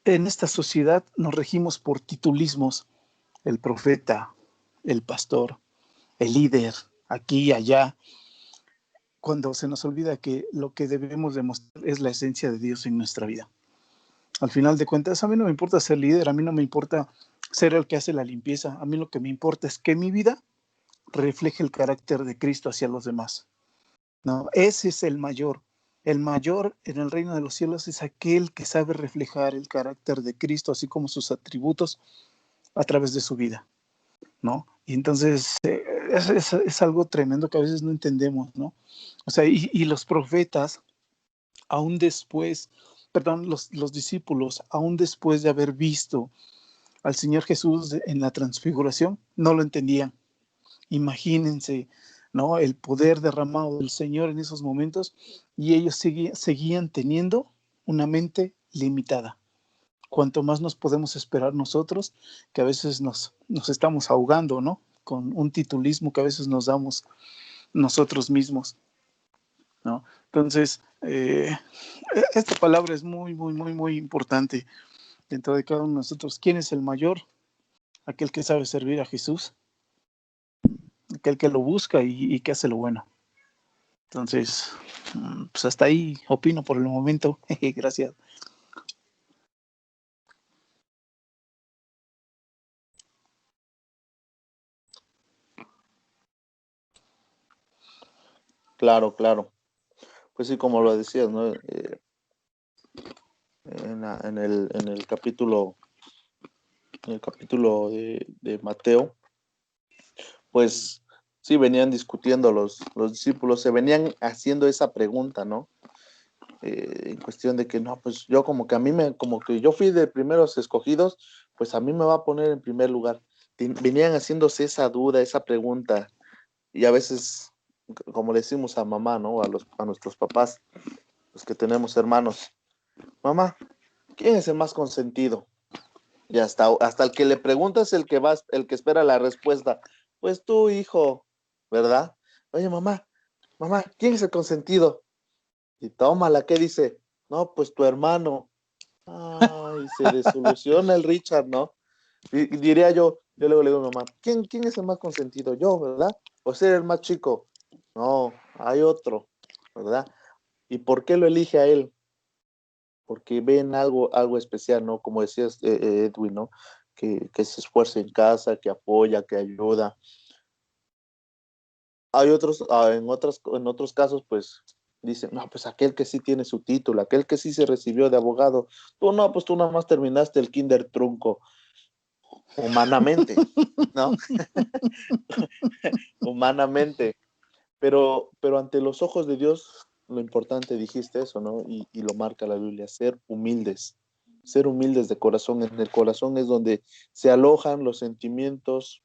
en esta sociedad nos regimos por titulismos, el profeta, el pastor, el líder, aquí y allá, cuando se nos olvida que lo que debemos demostrar es la esencia de Dios en nuestra vida. Al final de cuentas, a mí no me importa ser líder, a mí no me importa ser el que hace la limpieza, a mí lo que me importa es que mi vida refleje el carácter de Cristo hacia los demás, ¿no? Ese es el mayor. El mayor en el reino de los cielos es aquel que sabe reflejar el carácter de Cristo, así como sus atributos, a través de su vida, ¿no? Y entonces es algo tremendo que a veces no entendemos, ¿no? O sea, y los profetas, aún después, perdón, los discípulos, aún después de haber visto al Señor Jesús en la transfiguración, no lo entendían. Imagínense, ¿no? El poder derramado del Señor en esos momentos, y ellos seguían teniendo una mente limitada. Cuanto más nos podemos esperar nosotros, que a veces nos estamos ahogando, ¿no? Con un titulismo que a veces nos damos nosotros mismos, ¿no? Entonces, esta palabra es muy, muy, muy, muy importante dentro de cada uno de nosotros. ¿Quién es el mayor? Aquel que sabe servir a Jesús, aquel que lo busca y que hace lo bueno. Entonces, pues hasta ahí opino por el momento. Gracias. Claro, claro. Pues sí, como lo decías, ¿no? En el capítulo de Mateo, pues sí venían discutiendo los discípulos, se venían haciendo esa pregunta, ¿no? En cuestión de que no, pues yo como que como que yo fui de primeros escogidos, pues a mí me va a poner en primer lugar. Venían haciéndose esa duda, esa pregunta, y a veces, como le decimos a mamá, ¿no? A nuestros papás, los que tenemos hermanos, mamá, ¿quién es el más consentido? Y hasta el que le preguntas, el que espera la respuesta. Pues tú, hijo, ¿verdad? Oye, mamá, ¿quién es el consentido? Y tómala, ¿qué dice? No, pues tu hermano. Ay, se desoluciona el Richard, ¿no? Y diría yo luego le digo a mi mamá, ¿quién es el más consentido? Yo, ¿verdad? ¿O ser el más chico? No, hay otro, ¿verdad? ¿Y por qué lo elige a él? Porque ven algo especial, ¿no? Como decías, Edwin, ¿no? Que se esfuerza en casa, que apoya, que ayuda. hay otros, en otros casos, pues dicen, no, pues aquel que sí tiene su título, aquel que sí se recibió de abogado, tú no, pues tú nada más terminaste el kinder trunco, humanamente, ¿no? Humanamente, pero ante los ojos de Dios, lo importante, dijiste eso, ¿no? Y lo marca la Biblia, ser humildes de corazón. En el corazón es donde se alojan los sentimientos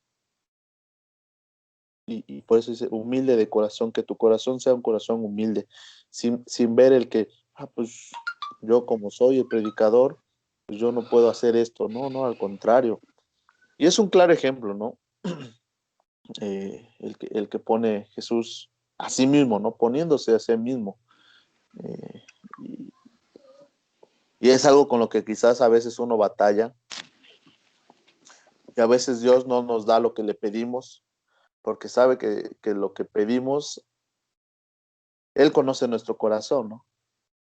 y por eso dice humilde de corazón, que tu corazón sea un corazón humilde, sin ver el que, pues yo como soy el predicador, pues yo no puedo hacer esto, no, no, al contrario. Y es un claro ejemplo, ¿no? El que pone Jesús a sí mismo, ¿no? Poniéndose a sí mismo. Eh, y, y es algo con lo que quizás a veces uno batalla, y a veces Dios no nos da lo que le pedimos, porque sabe que lo que pedimos, Él conoce nuestro corazón, ¿no?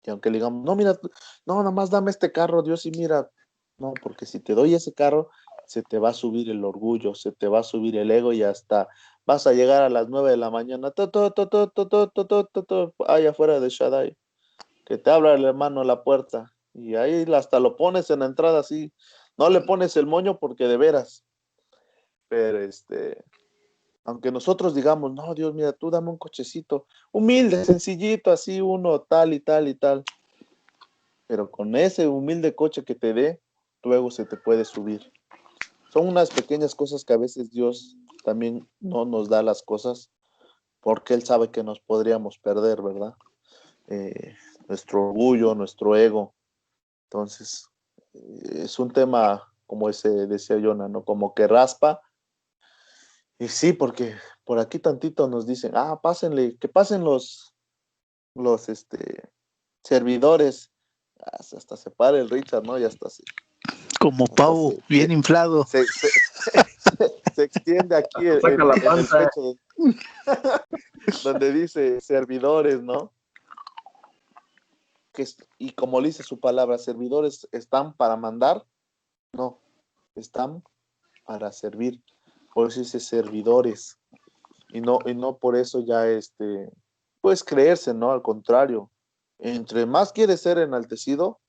Y aunque le digamos, no, mira, no, nada más dame este carro, Dios, y mira, no, porque si te doy ese carro, se te va a subir el orgullo, se te va a subir el ego y hasta vas a llegar a las 9 de la mañana, allá afuera de Shaddai, que te habla el hermano a la puerta, y ahí hasta lo pones en la entrada así, no le pones el moño porque de veras, pero aunque nosotros digamos, no, Dios, mira, tú dame un cochecito, humilde, sencillito, así uno, tal y tal y tal, pero con ese humilde coche que te dé, luego se te puede subir. Son unas pequeñas cosas que a veces Dios también no nos da las cosas porque Él sabe que nos podríamos perder, ¿verdad? Nuestro orgullo, nuestro ego. Entonces, es un tema, como ese decía Jonah, ¿no? Como que raspa. Y sí, porque por aquí tantito nos dicen, pásenle, que pasen los servidores. Hasta se para el Richard, ¿no? Y Como hasta pavo, bien inflado. se extiende aquí Saca la en el panza. pecho donde dice servidores, ¿no? Y como le dice su palabra, servidores están para mandar, no, están para servir. Por eso dice servidores. Y no por eso ya puedes creerse, ¿no? Al contrario, entre más quieres ser enaltecido,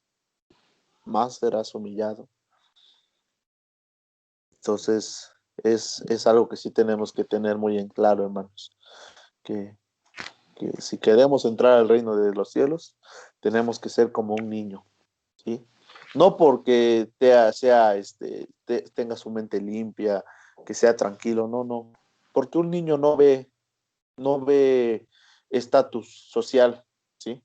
más serás humillado. Entonces, es algo que sí tenemos que tener muy en claro, hermanos, que si queremos entrar al reino de los cielos, tenemos que ser como un niño, ¿sí? No porque tenga su mente limpia, que sea tranquilo, no, no, porque un niño no ve estatus social, ¿sí?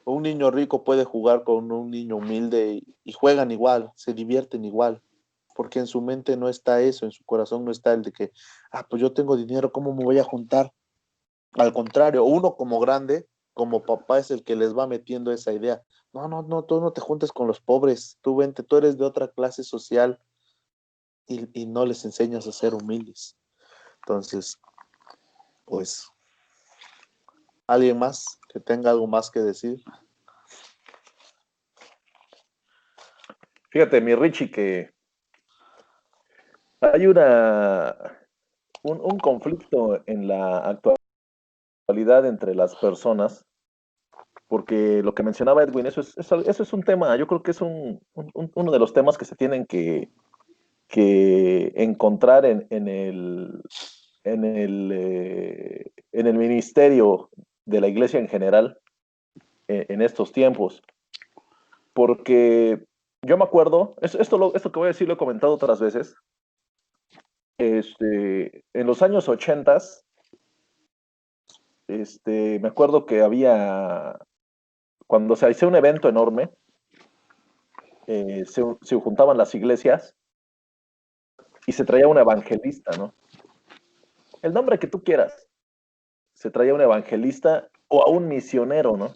Un niño rico puede jugar con un niño humilde y juegan igual, se divierten igual, porque en su mente no está eso, en su corazón no está el de que, pues yo tengo dinero, ¿cómo me voy a juntar? Al contrario, uno como grande, como papá, es el que les va metiendo esa idea. No, no, no, tú no te juntes con los pobres, tú vente, tú eres de otra clase social y no les enseñas a ser humildes. Entonces, pues, ¿alguien más que tenga algo más que decir? Fíjate, mi Richie, que hay un conflicto en la actualidad entre las personas, porque lo que mencionaba Edwin, eso es un tema, yo creo que es uno de los temas que se tienen que encontrar en el ministerio de la iglesia en general en estos tiempos. Porque yo me acuerdo, esto que voy a decir lo he comentado otras veces, en los años 80, me acuerdo que cuando se hacía un evento enorme, se juntaban las iglesias y se traía un evangelista, ¿no? El nombre que tú quieras. Se traía un evangelista o a un misionero, ¿no?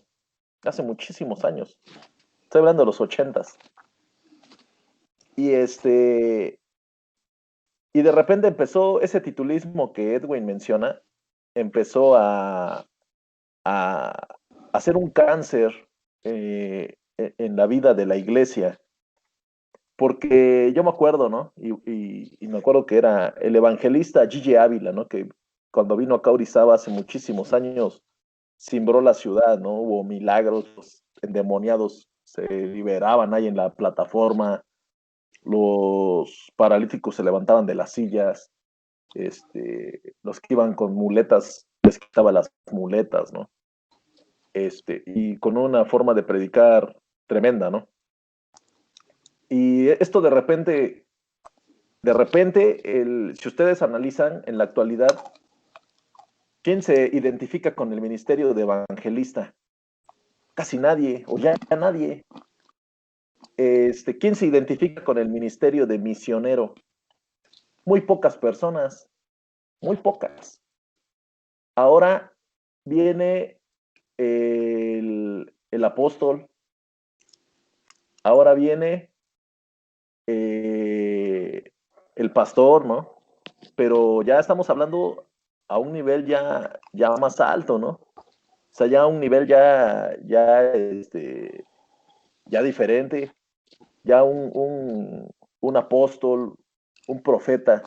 Hace muchísimos años. Estoy hablando de los 80. Y y de repente empezó ese titulismo que Edwin menciona, empezó a hacer un cáncer en la vida de la iglesia. Porque yo me acuerdo, ¿no? Y me acuerdo que era el evangelista Gigi Ávila, ¿no? Que cuando vino acá a Orizaba hace muchísimos años, cimbró la ciudad, ¿no? Hubo milagros, los endemoniados se liberaban ahí en la plataforma, los paralíticos se levantaban de las sillas, los que iban con muletas les quitaba las muletas, ¿no? Y con una forma de predicar tremenda, ¿no? Y esto de repente, si ustedes analizan en la actualidad, ¿quién se identifica con el ministerio de evangelista? Casi nadie, o ya nadie. ¿Quién se identifica con el ministerio de misionero? Muy pocas personas, muy pocas. Ahora viene el apóstol, ahora viene el pastor, ¿no? Pero ya estamos hablando a un nivel ya más alto, ¿no? O sea, ya a un nivel ya diferente, ya un apóstol, un profeta.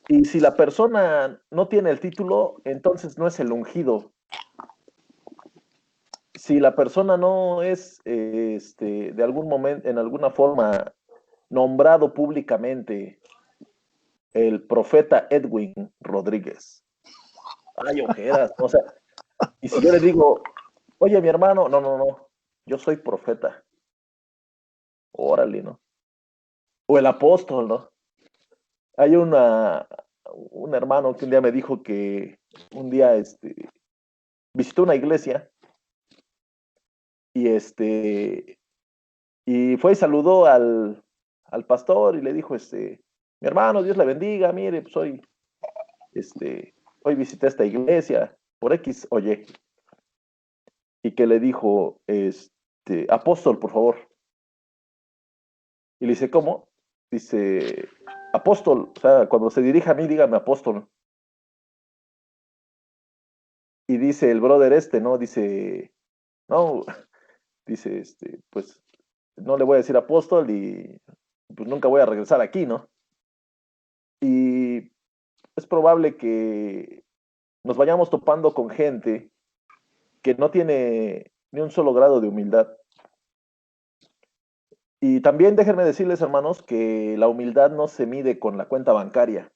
Y si la persona no tiene el título, entonces no es el ungido. Si la persona no es, de algún momento, en alguna forma, nombrado públicamente el profeta Edwin Rodríguez, hay ojeras, ¿no? O sea, y si yo le digo, oye, mi hermano, no, yo soy profeta, órale, ¿no? O el apóstol, ¿no? Hay un hermano que un día me dijo que un día visitó una iglesia y y fue y saludó al pastor y le dijo, mi hermano, Dios le bendiga, mire, pues hoy visité esta iglesia por X o Y. Y que le dijo, apóstol, por favor. Y le dice, ¿cómo? Dice, apóstol, o sea, cuando se dirija a mí, dígame apóstol. Y dice el brother ¿no? Dice, no, dice, pues no le voy a decir apóstol y pues nunca voy a regresar aquí, ¿no? Y es probable que nos vayamos topando con gente que no tiene ni un solo grado de humildad. Y también déjenme decirles, hermanos, que la humildad no se mide con la cuenta bancaria,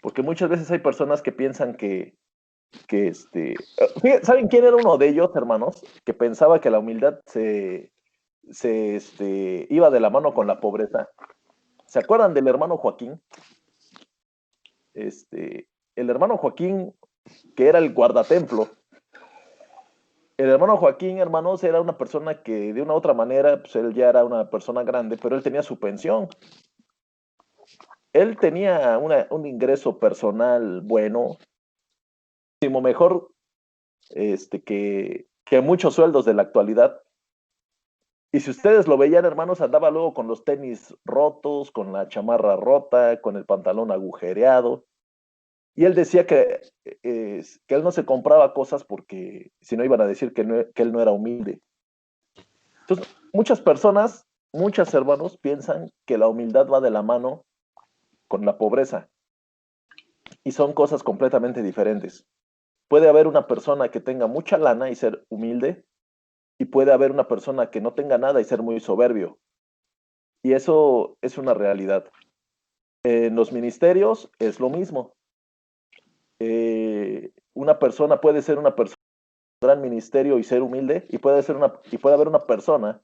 porque muchas veces hay personas que piensan ¿saben quién era uno de ellos, hermanos? Que pensaba que la humildad iba de la mano con la pobreza. ¿Se acuerdan del hermano Joaquín? El hermano Joaquín, que era el guardatemplo. El hermano Joaquín, hermanos, era una persona que de una u otra manera, pues él ya era una persona grande, pero él tenía su pensión. Él tenía un ingreso personal bueno, muchísimo mejor que muchos sueldos de la actualidad. Y si ustedes lo veían, hermanos, andaba luego con los tenis rotos, con la chamarra rota, con el pantalón agujereado. Y él decía que él no se compraba cosas porque si no iban a decir que él no era humilde. Entonces, muchas personas, muchos hermanos piensan que la humildad va de la mano con la pobreza. Y son cosas completamente diferentes. Puede haber una persona que tenga mucha lana y ser humilde, y puede haber una persona que no tenga nada y ser muy soberbio. Y eso es una realidad. En los ministerios es lo mismo. Una persona puede ser una persona de gran ministerio y ser humilde, y puede haber una persona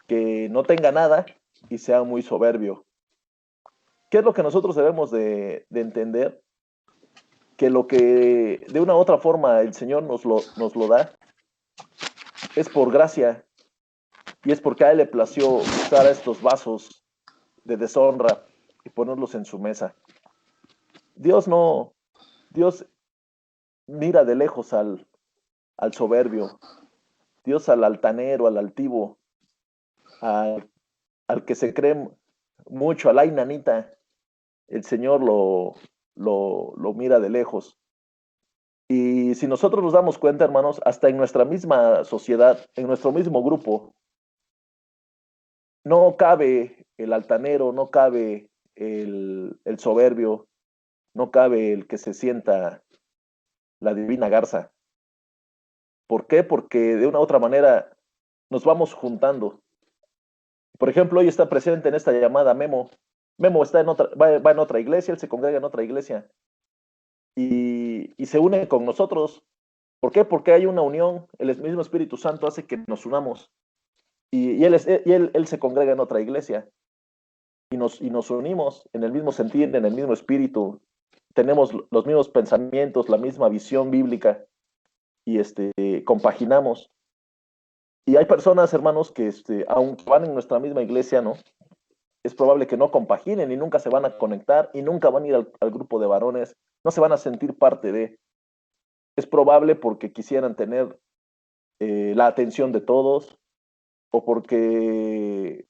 que no tenga nada y sea muy soberbio. ¿Qué es lo que nosotros debemos de entender? Que lo que de una u otra forma el Señor nos lo da es por gracia, y es porque a Él le plació usar estos vasos de deshonra y ponerlos en su mesa. Dios mira de lejos al soberbio, Dios al altanero, al altivo, al que se cree mucho, a la inanita, el Señor lo mira de lejos. Y si nosotros nos damos cuenta, hermanos, hasta en nuestra misma sociedad, en nuestro mismo grupo, no cabe el altanero, no cabe el soberbio, no cabe el que se sienta la divina garza. ¿Por qué? Porque de una u otra manera nos vamos juntando. Por ejemplo, hoy está presente en esta llamada Memo. Memo está va en otra iglesia, él se congrega en otra iglesia y se une con nosotros. ¿Por qué? Porque hay una unión, el mismo Espíritu Santo hace que nos unamos. Y él se congrega en otra iglesia y nos unimos en el mismo sentir, en el mismo espíritu. Tenemos los mismos pensamientos, la misma visión bíblica y compaginamos. Y hay personas, hermanos, que aunque van en nuestra misma iglesia, ¿no? Es probable que no compaginen y nunca se van a conectar y nunca van a ir al grupo de varones, no se van a sentir parte de. Es probable porque quisieran tener la atención de todos o porque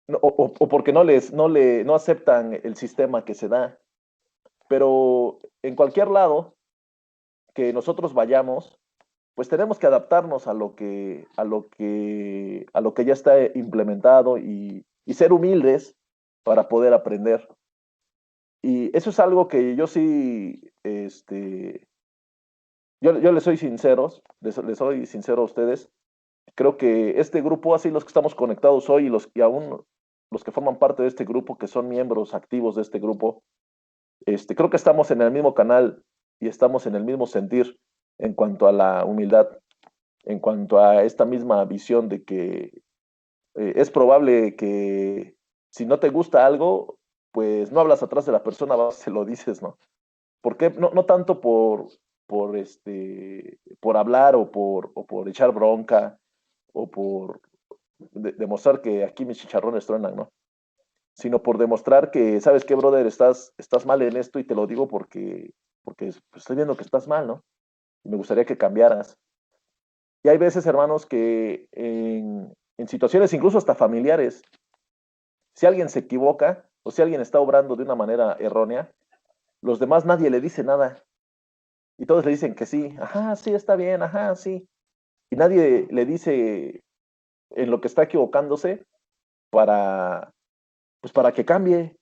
no aceptan el sistema que se da. Pero en cualquier lado que nosotros vayamos, pues tenemos que adaptarnos a lo que ya está implementado y ser humildes para poder aprender. Y eso es algo que yo sí, yo les soy sinceros, les soy sincero a ustedes. Creo que este grupo, así los que estamos conectados hoy y aún los que forman parte de este grupo, que son miembros activos de este grupo, creo que estamos en el mismo canal y estamos en el mismo sentir en cuanto a la humildad, en cuanto a esta misma visión de que es probable que si no te gusta algo, pues no hablas atrás de la persona, se lo dices, ¿no? ¿Por qué? No tanto por hablar o por echar bronca o por demostrar que aquí mis chicharrones truenan, ¿no? Sino por demostrar que, ¿sabes qué, brother? Estás mal en esto y te lo digo porque pues, estoy viendo que estás mal, ¿no? Y me gustaría que cambiaras. Y hay veces, hermanos, que en situaciones incluso hasta familiares, si alguien se equivoca o si alguien está obrando de una manera errónea, los demás nadie le dice nada. Y todos le dicen que sí, ajá, sí, está bien, ajá, sí. Y nadie le dice en lo que está equivocándose para que cambie,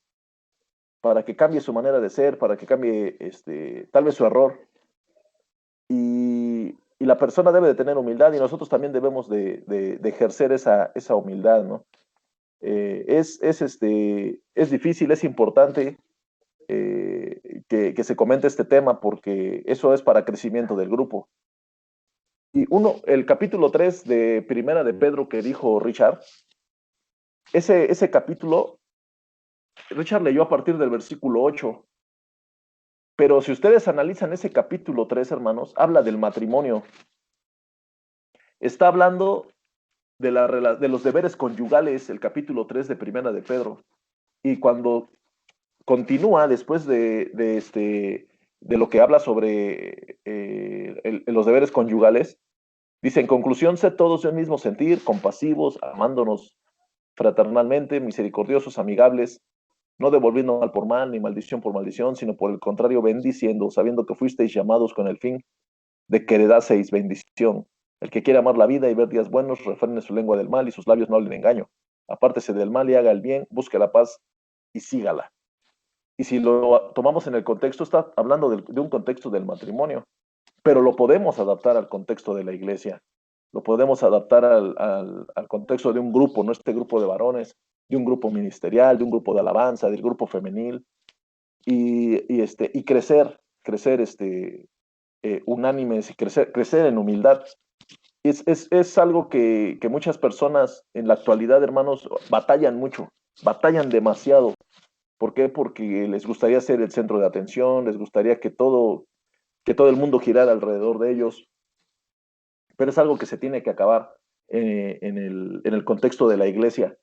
su manera de ser, para que cambie tal vez su error. Y la persona debe de tener humildad y nosotros también debemos de ejercer esa humildad, ¿no? Es difícil, es importante que se comente este tema porque eso es para crecimiento del grupo. Y el capítulo 3 de Primera de Pedro que dijo Richard, ese capítulo, Richard leyó a partir del versículo 8, pero si ustedes analizan ese capítulo 3, hermanos, habla del matrimonio. Está hablando de los deberes conyugales, el capítulo 3 de Primera de Pedro. Y cuando continúa después de lo que habla sobre los deberes conyugales, dice, en conclusión, sed todos de un mismo sentir, compasivos, amándonos fraternalmente, misericordiosos, amigables, no devolviendo mal por mal, ni maldición por maldición, sino por el contrario, bendiciendo, sabiendo que fuisteis llamados con el fin de que heredaseis bendición. El que quiere amar la vida y ver días buenos, refrene su lengua del mal y sus labios no hablen engaño. Apártese del mal y haga el bien, busque la paz y sígala. Y si lo tomamos en el contexto, está hablando de un contexto del matrimonio, pero lo podemos adaptar al contexto de la iglesia, lo podemos adaptar al contexto de un grupo, no este grupo de varones, de un grupo ministerial, de un grupo de alabanza, del grupo femenil, y crecer unánimes y crecer en humildad. Es algo que muchas personas en la actualidad, hermanos, batallan mucho, batallan demasiado. ¿Por qué? Porque les gustaría ser el centro de atención, les gustaría que todo el mundo girara alrededor de ellos, pero es algo que se tiene que acabar en el contexto de la iglesia,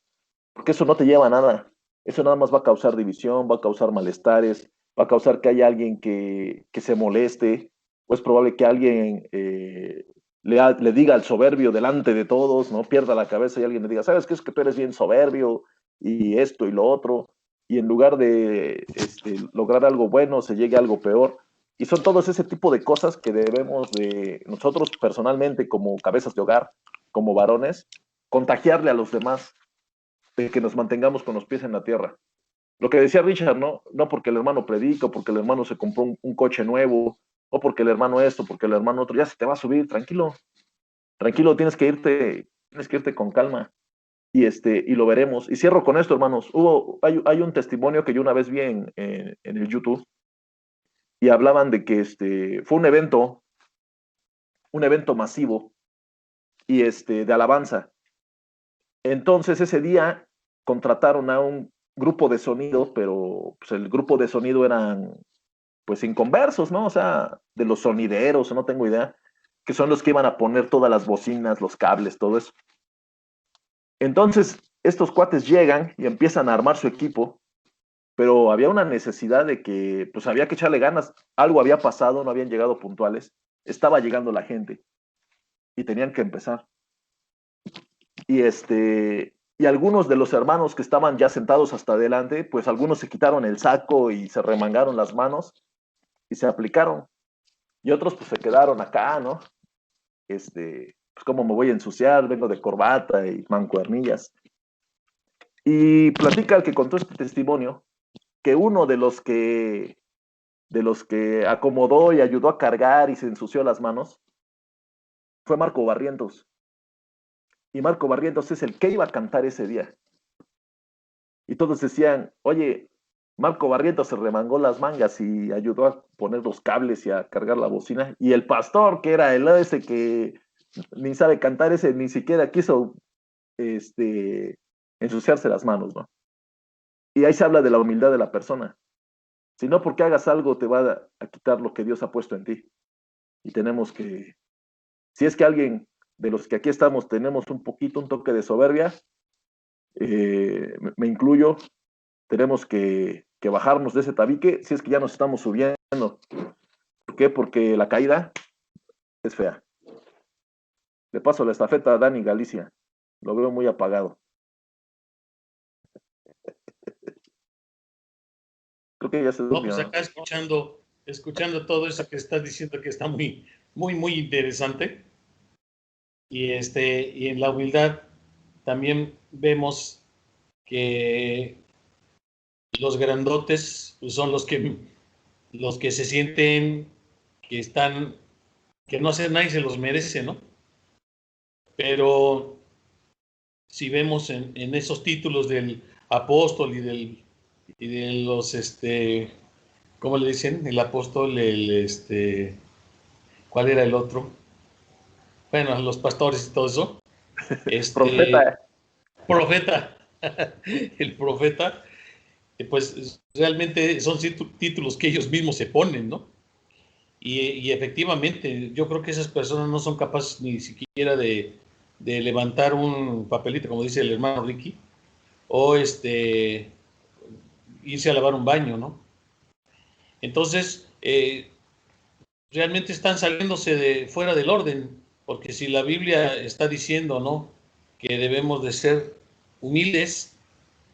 porque eso no te lleva a nada, eso nada más va a causar división, va a causar malestares, va a causar que haya alguien que se moleste, o es probable que alguien le diga al soberbio delante de todos, ¿no? Pierda la cabeza y alguien le diga, ¿sabes qué? Es que tú eres bien soberbio y esto y lo otro, y en lugar de lograr algo bueno, se llegue a algo peor. Y son todos ese tipo de cosas que debemos de nosotros personalmente como cabezas de hogar, como varones, contagiarle a los demás, de que nos mantengamos con los pies en la tierra. lo que decía Richard, ¿no? No porque el hermano predica, o porque el hermano se compró un coche nuevo, o porque el hermano esto, porque el hermano otro, ya se te va a subir, tranquilo, tranquilo, tienes que irte con calma. Y lo veremos. Y cierro con esto, hermanos. Hay un testimonio que yo una vez vi en el YouTube, y hablaban de que fue un evento masivo, y de alabanza. Entonces ese día contrataron a un grupo de sonido, pero pues, el grupo de sonido eran pues inconversos, ¿no? O sea, de los sonideros, no tengo idea, que son los que iban a poner todas las bocinas, los cables, todo eso. Entonces, estos cuates llegan y empiezan a armar su equipo, pero había una necesidad de que, pues había que echarle ganas. Algo había pasado, no habían llegado puntuales, estaba llegando la gente y tenían que empezar. Y algunos de los hermanos que estaban ya sentados hasta adelante, pues algunos se quitaron el saco y se remangaron las manos y se aplicaron. Y otros pues se quedaron acá, ¿no? Pues cómo me voy a ensuciar, vengo de corbata y mancuernillas. Y platica el que contó este testimonio que uno de los que acomodó y ayudó a cargar y se ensució las manos fue Marco Barrientos. Y Marco Barrientos es el que iba a cantar ese día. Y todos decían, oye, Marco Barrientos se remangó las mangas y ayudó a poner los cables y a cargar la bocina. Y el pastor, que era ese que ni sabe cantar, ese ni siquiera quiso ensuciarse las manos, ¿no? Y ahí se habla de la humildad de la persona. Si no porque hagas algo te va a quitar lo que Dios ha puesto en ti. Y tenemos que, si es que alguien de los que aquí estamos tenemos un toque de soberbia, me incluyo, tenemos que bajarnos de ese tabique si es que ya nos estamos subiendo. ¿Por qué? Porque la caída es fea. Le paso la estafeta a Dani Galicia. Lo veo muy apagado. Creo que ya se durmió. No, pues acá escuchando todo eso que estás diciendo, que está muy, muy, muy interesante. Y en la humildad también vemos que los grandotes pues, son los que se sienten que no hacer nadie se los merece, ¿no? Pero si vemos en esos títulos del apóstol y de los, ¿cómo le dicen? El apóstol, ¿cuál era el otro? Bueno, los pastores y todo eso. Profeta. Profeta. El profeta, pues realmente son títulos que ellos mismos se ponen, ¿no? Y efectivamente, yo creo que esas personas no son capaces ni siquiera de levantar un papelito, como dice el hermano Ricky, o irse a lavar un baño, ¿no? Entonces, realmente están saliéndose fuera del orden, porque si la Biblia está diciendo, ¿no?, que debemos de ser humildes,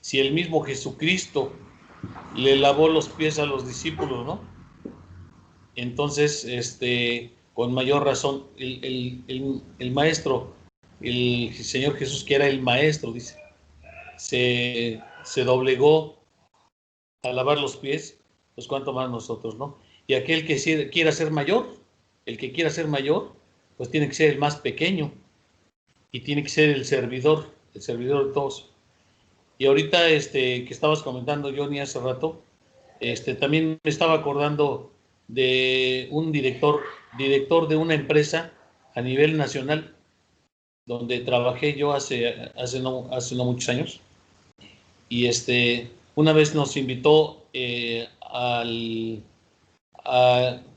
si el mismo Jesucristo le lavó los pies a los discípulos, ¿no? Entonces, con mayor razón, el maestro, el Señor Jesús, que era el maestro, dice, se doblegó a lavar los pies, pues cuánto más nosotros, ¿no? Y aquel que quiera ser mayor, el que quiera ser mayor, pues tiene que ser el más pequeño y tiene que ser el servidor de todos. Y ahorita que estabas comentando, Johnny, hace rato, también me estaba acordando de un director de una empresa a nivel nacional, donde trabajé yo hace no muchos años. Y una vez nos invitó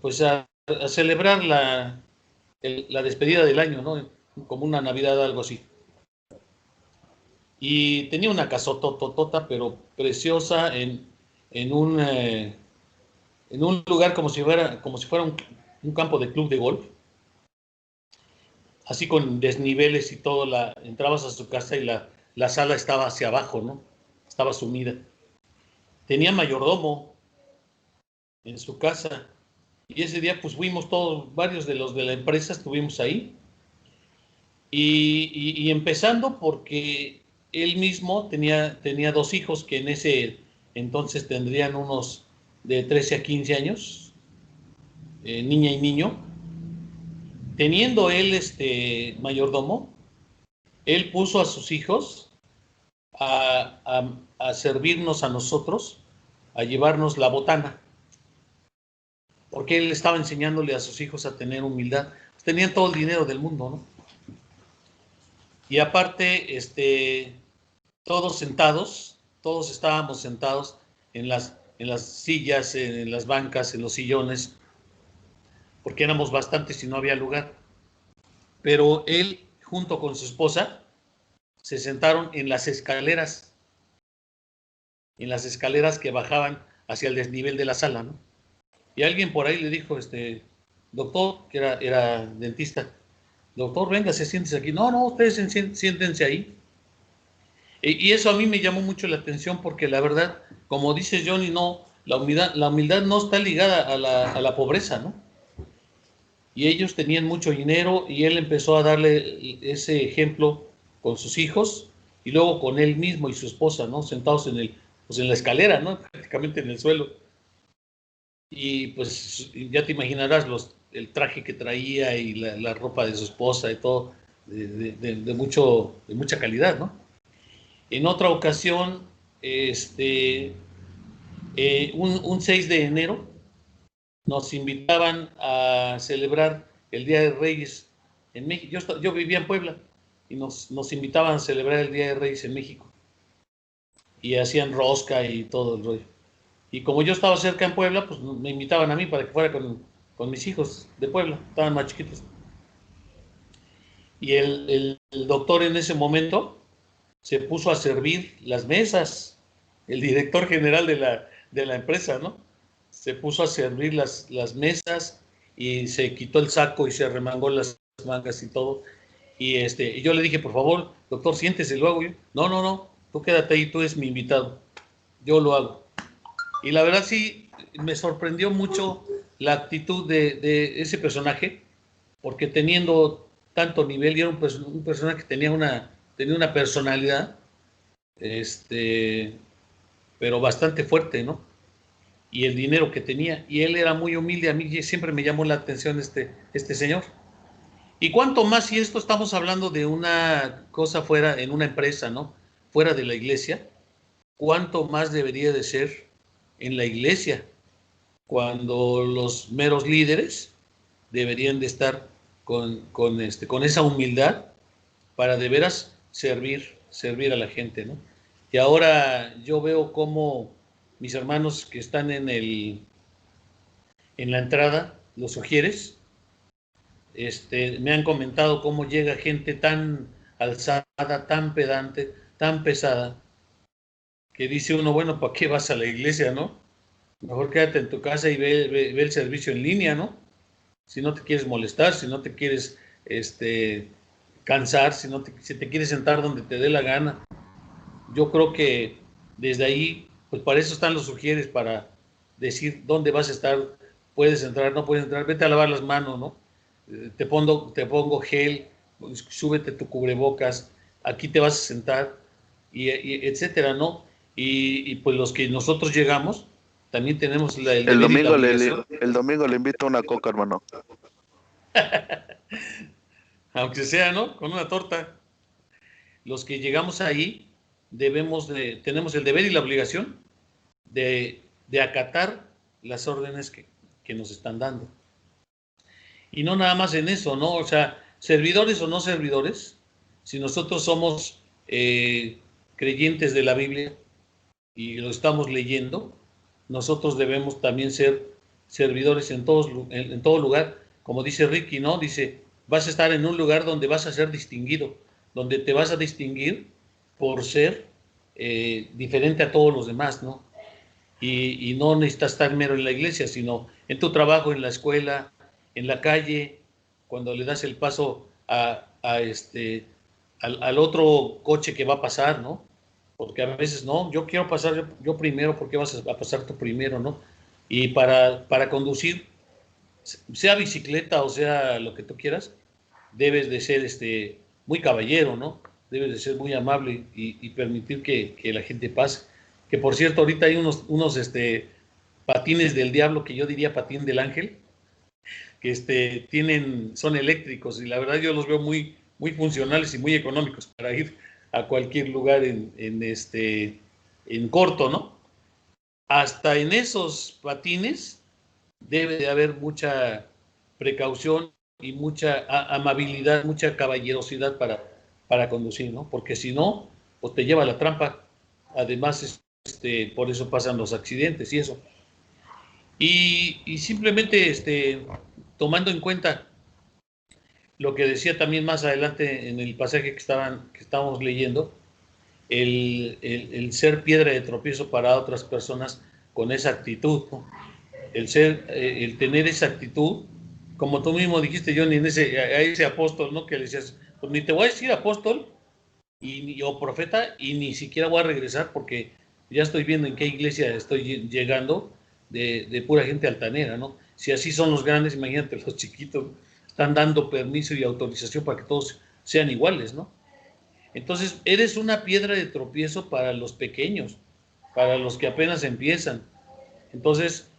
pues a celebrar la despedida del año, ¿no? Como una Navidad, algo así. Y tenía una casototota, pero preciosa, en un lugar como si fuera un campo de club de golf, así con desniveles y todo. Entrabas a su casa y la sala estaba hacia abajo, ¿no? Estaba sumida. Tenía mayordomo en su casa, y ese día pues fuimos todos, varios de los de la empresa estuvimos ahí, y empezando porque él mismo tenía 2 hijos que en entonces tendrían unos de 13 a 15 años, niña y niño. Teniendo él mayordomo, él puso a sus hijos a servirnos a nosotros, a llevarnos la botana, porque él estaba enseñándole a sus hijos a tener humildad. Tenían todo el dinero del mundo, ¿no? Y aparte, todos sentados, todos estábamos sentados en las sillas, en las bancas, en los sillones, porque éramos bastantes y no había lugar. Pero él, junto con su esposa, se sentaron en las escaleras que bajaban hacia el desnivel de la sala, ¿no? Y alguien por ahí le dijo, doctor, que era dentista, doctor, venga, se siéntese aquí. No, ustedes siéntense ahí. Y eso a mí me llamó mucho la atención porque la verdad, como dice Johnny, no, la humildad no está ligada a la pobreza, ¿no? Y ellos tenían mucho dinero y él empezó a darle ese ejemplo con sus hijos y luego con él mismo y su esposa, ¿no? Sentados en la escalera, ¿no? Prácticamente en el suelo. Y pues ya te imaginarás el traje que traía y la ropa de su esposa y todo, de mucha calidad, ¿no? En otra ocasión, un 6 de enero, nos invitaban a celebrar el Día de Reyes en México. Yo vivía en Puebla y nos invitaban a celebrar el Día de Reyes en México. Y hacían rosca y todo el rollo. Y como yo estaba cerca en Puebla, pues me invitaban a mí para que fuera con mis hijos de Puebla, estaban más chiquitos. Y el doctor en ese momento se puso a servir las mesas, el director general de la empresa, ¿no? Se puso a servir las mesas y se quitó el saco y se remangó las mangas y todo. Y yo le dije, por favor, doctor, siéntese, lo hago yo. No, tú quédate ahí, tú eres mi invitado, yo lo hago. Y la verdad sí, me sorprendió mucho la actitud de ese personaje, porque teniendo tanto nivel y era un personaje que tenía una personalidad, pero bastante fuerte, ¿no? Y el dinero que tenía, y él era muy humilde. A mí siempre me llamó la atención este señor. Y cuánto más si esto estamos hablando de una cosa fuera, en una empresa, ¿no? Fuera de la iglesia, cuánto más debería de ser en la iglesia, cuando los meros líderes deberían de estar con esa humildad para de veras servir a la gente, ¿no? Y ahora yo veo cómo mis hermanos que están en la entrada, los ujieres, me han comentado cómo llega gente tan alzada, tan pedante, tan pesada, que dice uno, bueno, ¿para qué vas a la iglesia, no? Mejor quédate en tu casa y ve el servicio en línea, ¿no? Si no te quieres molestar, si no te quieres cansar, si te quieres sentar donde te dé la gana. Yo creo que desde ahí, pues para eso están los sugieres, para decir dónde vas a estar, puedes entrar, no puedes entrar, vete a lavar las manos, ¿no? Te pongo gel, súbete tu cubrebocas, aquí te vas a sentar, y etcétera, ¿no? Y pues los que nosotros llegamos, también tenemos el deber y la obligación. El domingo le invito una coca, hermano. Aunque sea, ¿no? Con una torta. Los que llegamos ahí tenemos el deber y la obligación de acatar las órdenes que nos están dando. Y no nada más en eso, ¿no? O sea, servidores o no servidores, si nosotros somos creyentes de la Biblia y lo estamos leyendo, nosotros debemos también ser servidores en todo lugar. Como dice Ricky, ¿no? Dice, vas a estar en un lugar donde vas a ser distinguido, donde te vas a distinguir por ser diferente a todos los demás, ¿no? Y no necesitas estar mero en la iglesia, sino en tu trabajo, en la escuela, en la calle, cuando le das el paso al otro coche que va a pasar, ¿no? Porque a veces, no, yo quiero pasar yo primero, ¿por qué vas a pasar tú primero, no? Y para conducir, sea bicicleta o sea lo que tú quieras, debes de ser muy caballero, ¿no? Debes de ser muy amable y permitir que la gente pase. que por cierto, ahorita hay unos patines del diablo, que yo diría patín del ángel, que son eléctricos, y la verdad yo los veo muy, muy funcionales y muy económicos para ir a cualquier lugar en corto, ¿no? Hasta en esos patines debe de haber mucha precaución y mucha amabilidad, mucha caballerosidad para conducir, ¿no? Porque si no, pues te lleva a la trampa. Además, por eso pasan los accidentes y eso. Y simplemente tomando en cuenta lo que decía también más adelante en el pasaje que estábamos leyendo, el ser piedra de tropiezo para otras personas con esa actitud, ¿no? El tener esa actitud, como tú mismo dijiste, Johnny, a ese apóstol, ¿no? Que le decías, pues ni te voy a decir apóstol o profeta, y ni siquiera voy a regresar porque ya estoy viendo en qué iglesia estoy llegando de pura gente altanera, ¿no? Si así son los grandes, imagínate los chiquitos, están dando permiso y autorización para que todos sean iguales, ¿no? Entonces, eres una piedra de tropiezo para los pequeños, para los que apenas empiezan. Entonces,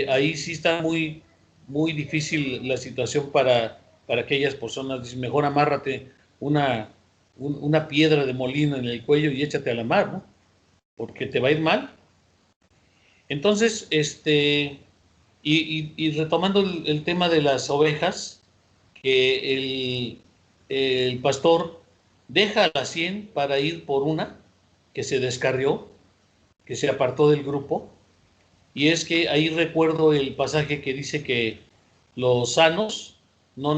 ahí sí está muy, muy difícil la situación para aquellas personas. Dicen, mejor amárrate una piedra de molino en el cuello y échate a la mar, ¿no? Porque te va a ir mal. Entonces, y retomando el tema de las ovejas, que el pastor deja a las 100 para ir por una que se descarrió, que se apartó del grupo. Y es que ahí recuerdo el pasaje que dice que los sanos no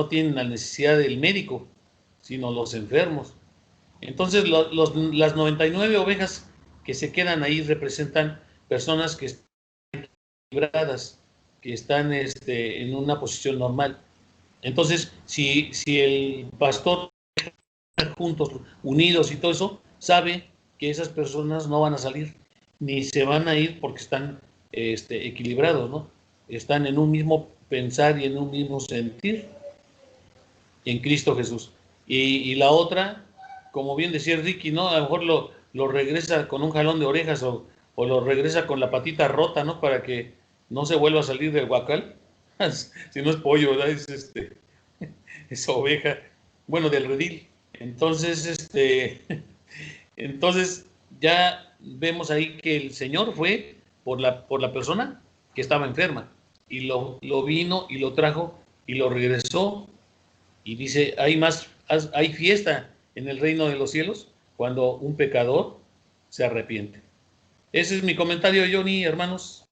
tienen la necesidad del médico, sino los enfermos. Entonces, las 99 ovejas que se quedan ahí representan personas que están equilibradas, que están en una posición normal. Entonces, si el pastor juntos, unidos y todo eso, sabe que esas personas no van a salir, ni se van a ir porque están equilibrados, ¿no? Están en un mismo pensar y en un mismo sentir en Cristo Jesús. Y la otra, como bien decía Ricky, ¿no? A lo mejor lo regresa con un jalón de orejas o lo regresa con la patita rota, ¿no? Para que no se vuelva a salir del guacal. Si no es pollo, ¿verdad? Es oveja, bueno, del redil. Entonces, entonces ya vemos ahí que el Señor fue por la persona que estaba enferma y lo vino y lo trajo y lo regresó, y dice, hay fiesta en el reino de los cielos cuando un pecador se arrepiente. Ese es mi comentario, Johnny, hermanos.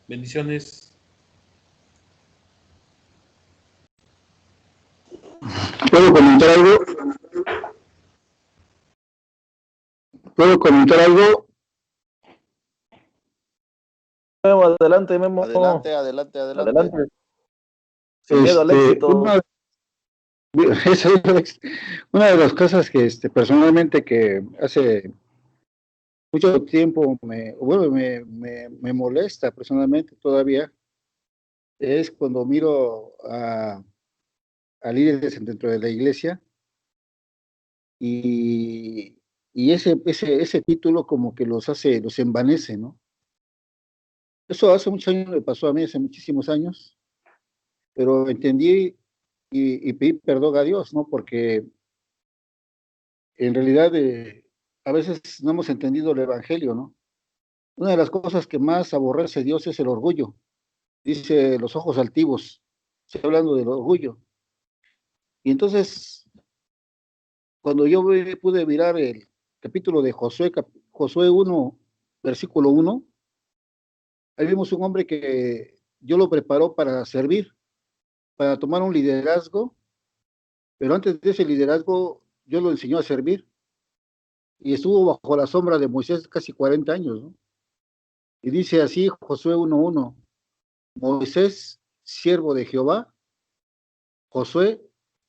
Bendiciones. ¿Puedo comentar algo? ¿Puedo comentar algo? Memo, adelante, Memo. Adelante. Sin miedo al éxito. Una de las cosas que personalmente que hace mucho tiempo me molesta personalmente todavía es cuando miro a líderes dentro de la iglesia y ese título como que los envanece, ¿no? Eso hace muchos años me pasó a mí, hace muchísimos años, pero entendí y pedí perdón a Dios, ¿no? Porque en realidad a veces no hemos entendido el Evangelio, ¿no? Una de las cosas que más aborrece Dios es el orgullo. Dice los ojos altivos, estoy hablando del orgullo. Y entonces, cuando yo pude mirar el capítulo de Josué 1, versículo 1, ahí vimos un hombre que Dios lo preparó para servir, para tomar un liderazgo, pero antes de ese liderazgo, Dios lo enseñó a servir y estuvo bajo la sombra de Moisés casi 40 años, ¿no? Y dice así Josué 1:1, Moisés, siervo de Jehová, Josué,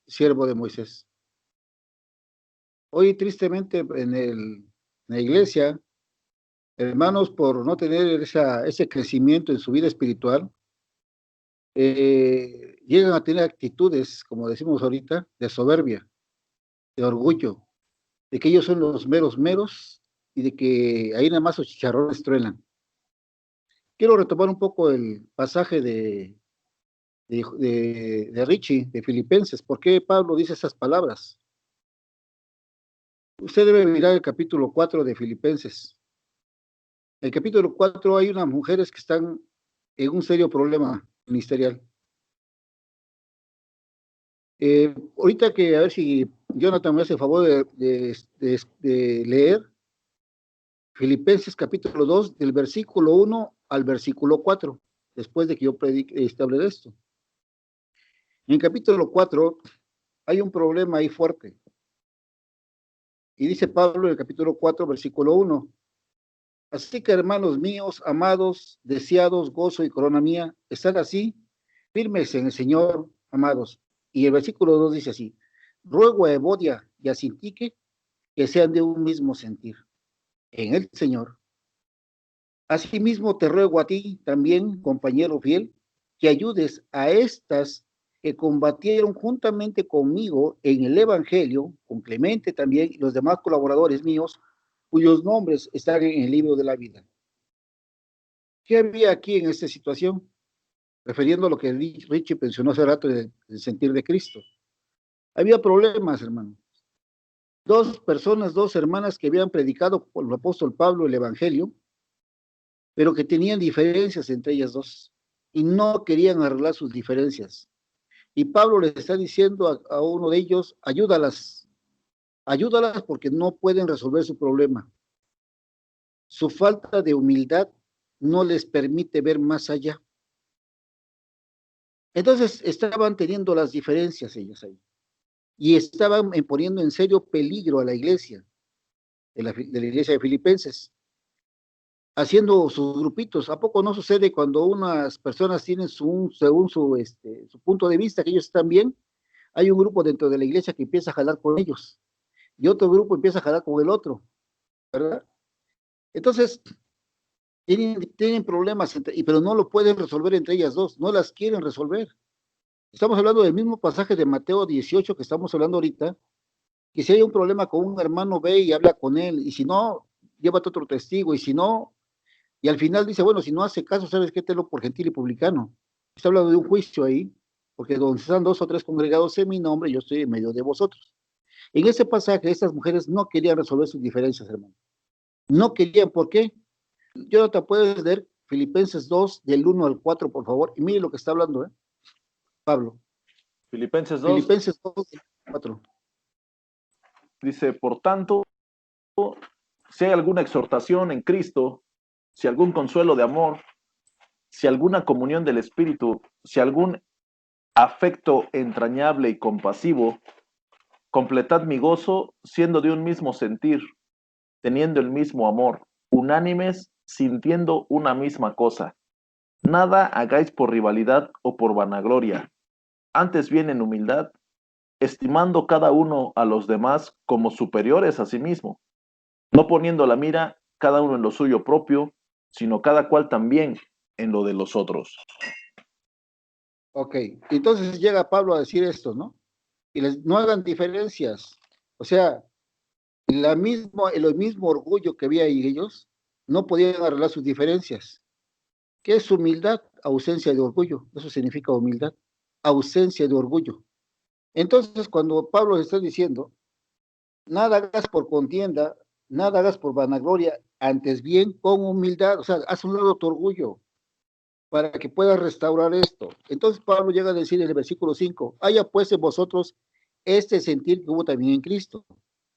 siervo de Moisés. Hoy tristemente en la iglesia, hermanos, por no tener ese crecimiento en su vida espiritual, llegan a tener actitudes, como decimos ahorita, de soberbia, de orgullo, de que ellos son los meros meros y de que ahí nada más los chicharrones truenan. Quiero retomar un poco el pasaje de Richie, de Filipenses. ¿Por qué Pablo dice esas palabras? Usted debe mirar el capítulo 4 de Filipenses. En el capítulo 4 hay unas mujeres que están en un serio problema ministerial. Ahorita que a ver si Jonathan me hace el favor de leer Filipenses capítulo 2 del versículo 1 al versículo 4, después de que yo hable de esto. En el capítulo 4 hay un problema ahí fuerte. Y dice Pablo en el capítulo 4, versículo 1. Así que, hermanos míos, amados, deseados, gozo y corona mía, estad así, firmes en el Señor, amados. Y el versículo 2 dice así: ruego a Evodia y a Sintique que sean de un mismo sentir en el Señor. Asimismo te ruego a ti también, compañero fiel, que ayudes a estas que combatieron juntamente conmigo en el Evangelio, con Clemente también y los demás colaboradores míos, cuyos nombres están en el libro de la vida. ¿Qué había aquí en esta situación? Refiriendo a lo que Richie mencionó hace rato del sentir de Cristo. Había problemas, hermano. Dos personas, dos hermanas que habían predicado por el apóstol Pablo el Evangelio, pero que tenían diferencias entre ellas dos y no querían arreglar sus diferencias. Y Pablo les está diciendo a uno de ellos: ayúdalas, ayúdalas porque no pueden resolver su problema. Su falta de humildad no les permite ver más allá. Entonces estaban teniendo las diferencias ellos ahí y estaban poniendo en serio peligro a la iglesia, de la iglesia de Filipenses, haciendo sus grupitos. ¿A poco no sucede cuando unas personas tienen según su punto de vista, que ellos están bien? Hay un grupo dentro de la iglesia que empieza a jalar con ellos y otro grupo empieza a jalar con el otro, ¿verdad? Entonces, tienen problemas, pero no lo pueden resolver entre ellas dos, no las quieren resolver. Estamos hablando del mismo pasaje de Mateo 18 que estamos hablando ahorita, que si hay un problema con un hermano, ve y habla con él, y si no, llévate otro testigo, y si no, y al final dice, bueno, si no hace caso, ¿sabes qué? Tenlo por gentil y publicano. Está hablando de un juicio ahí, porque donde están dos o tres congregados en mi nombre, yo estoy en medio de vosotros. En ese pasaje, estas mujeres no querían resolver sus diferencias, hermano. No querían, ¿por qué? Yo no te puedes leer Filipenses 2, del 1 al 4, por favor, y mire lo que está hablando, Pablo. Filipenses 2 Filipenses 2, 4. dice: por tanto, si hay alguna exhortación en Cristo, si algún consuelo de amor, si alguna comunión del Espíritu, si algún afecto entrañable y compasivo, completad mi gozo siendo de un mismo sentir, teniendo el mismo amor, unánimes, sintiendo una misma cosa. Nada hagáis por rivalidad o por vanagloria, antes bien en humildad, estimando cada uno a los demás como superiores a sí mismo, no poniendo la mira cada uno en lo suyo propio, sino cada cual también en lo de los otros. Ok, entonces llega Pablo a decir esto, ¿no? Y no hagan diferencias. O sea, el mismo orgullo que había en ellos, no podían arreglar sus diferencias. ¿Qué es humildad? Ausencia de orgullo. Eso significa humildad. Ausencia de orgullo. Entonces, cuando Pablo está diciendo, nada hagas por contienda, nada hagas por vanagloria, antes bien con humildad, o sea, haz un lado tu orgullo para que puedas restaurar esto. Entonces Pablo llega a decir en el versículo 5, haya pues en vosotros este sentir que hubo también en Cristo.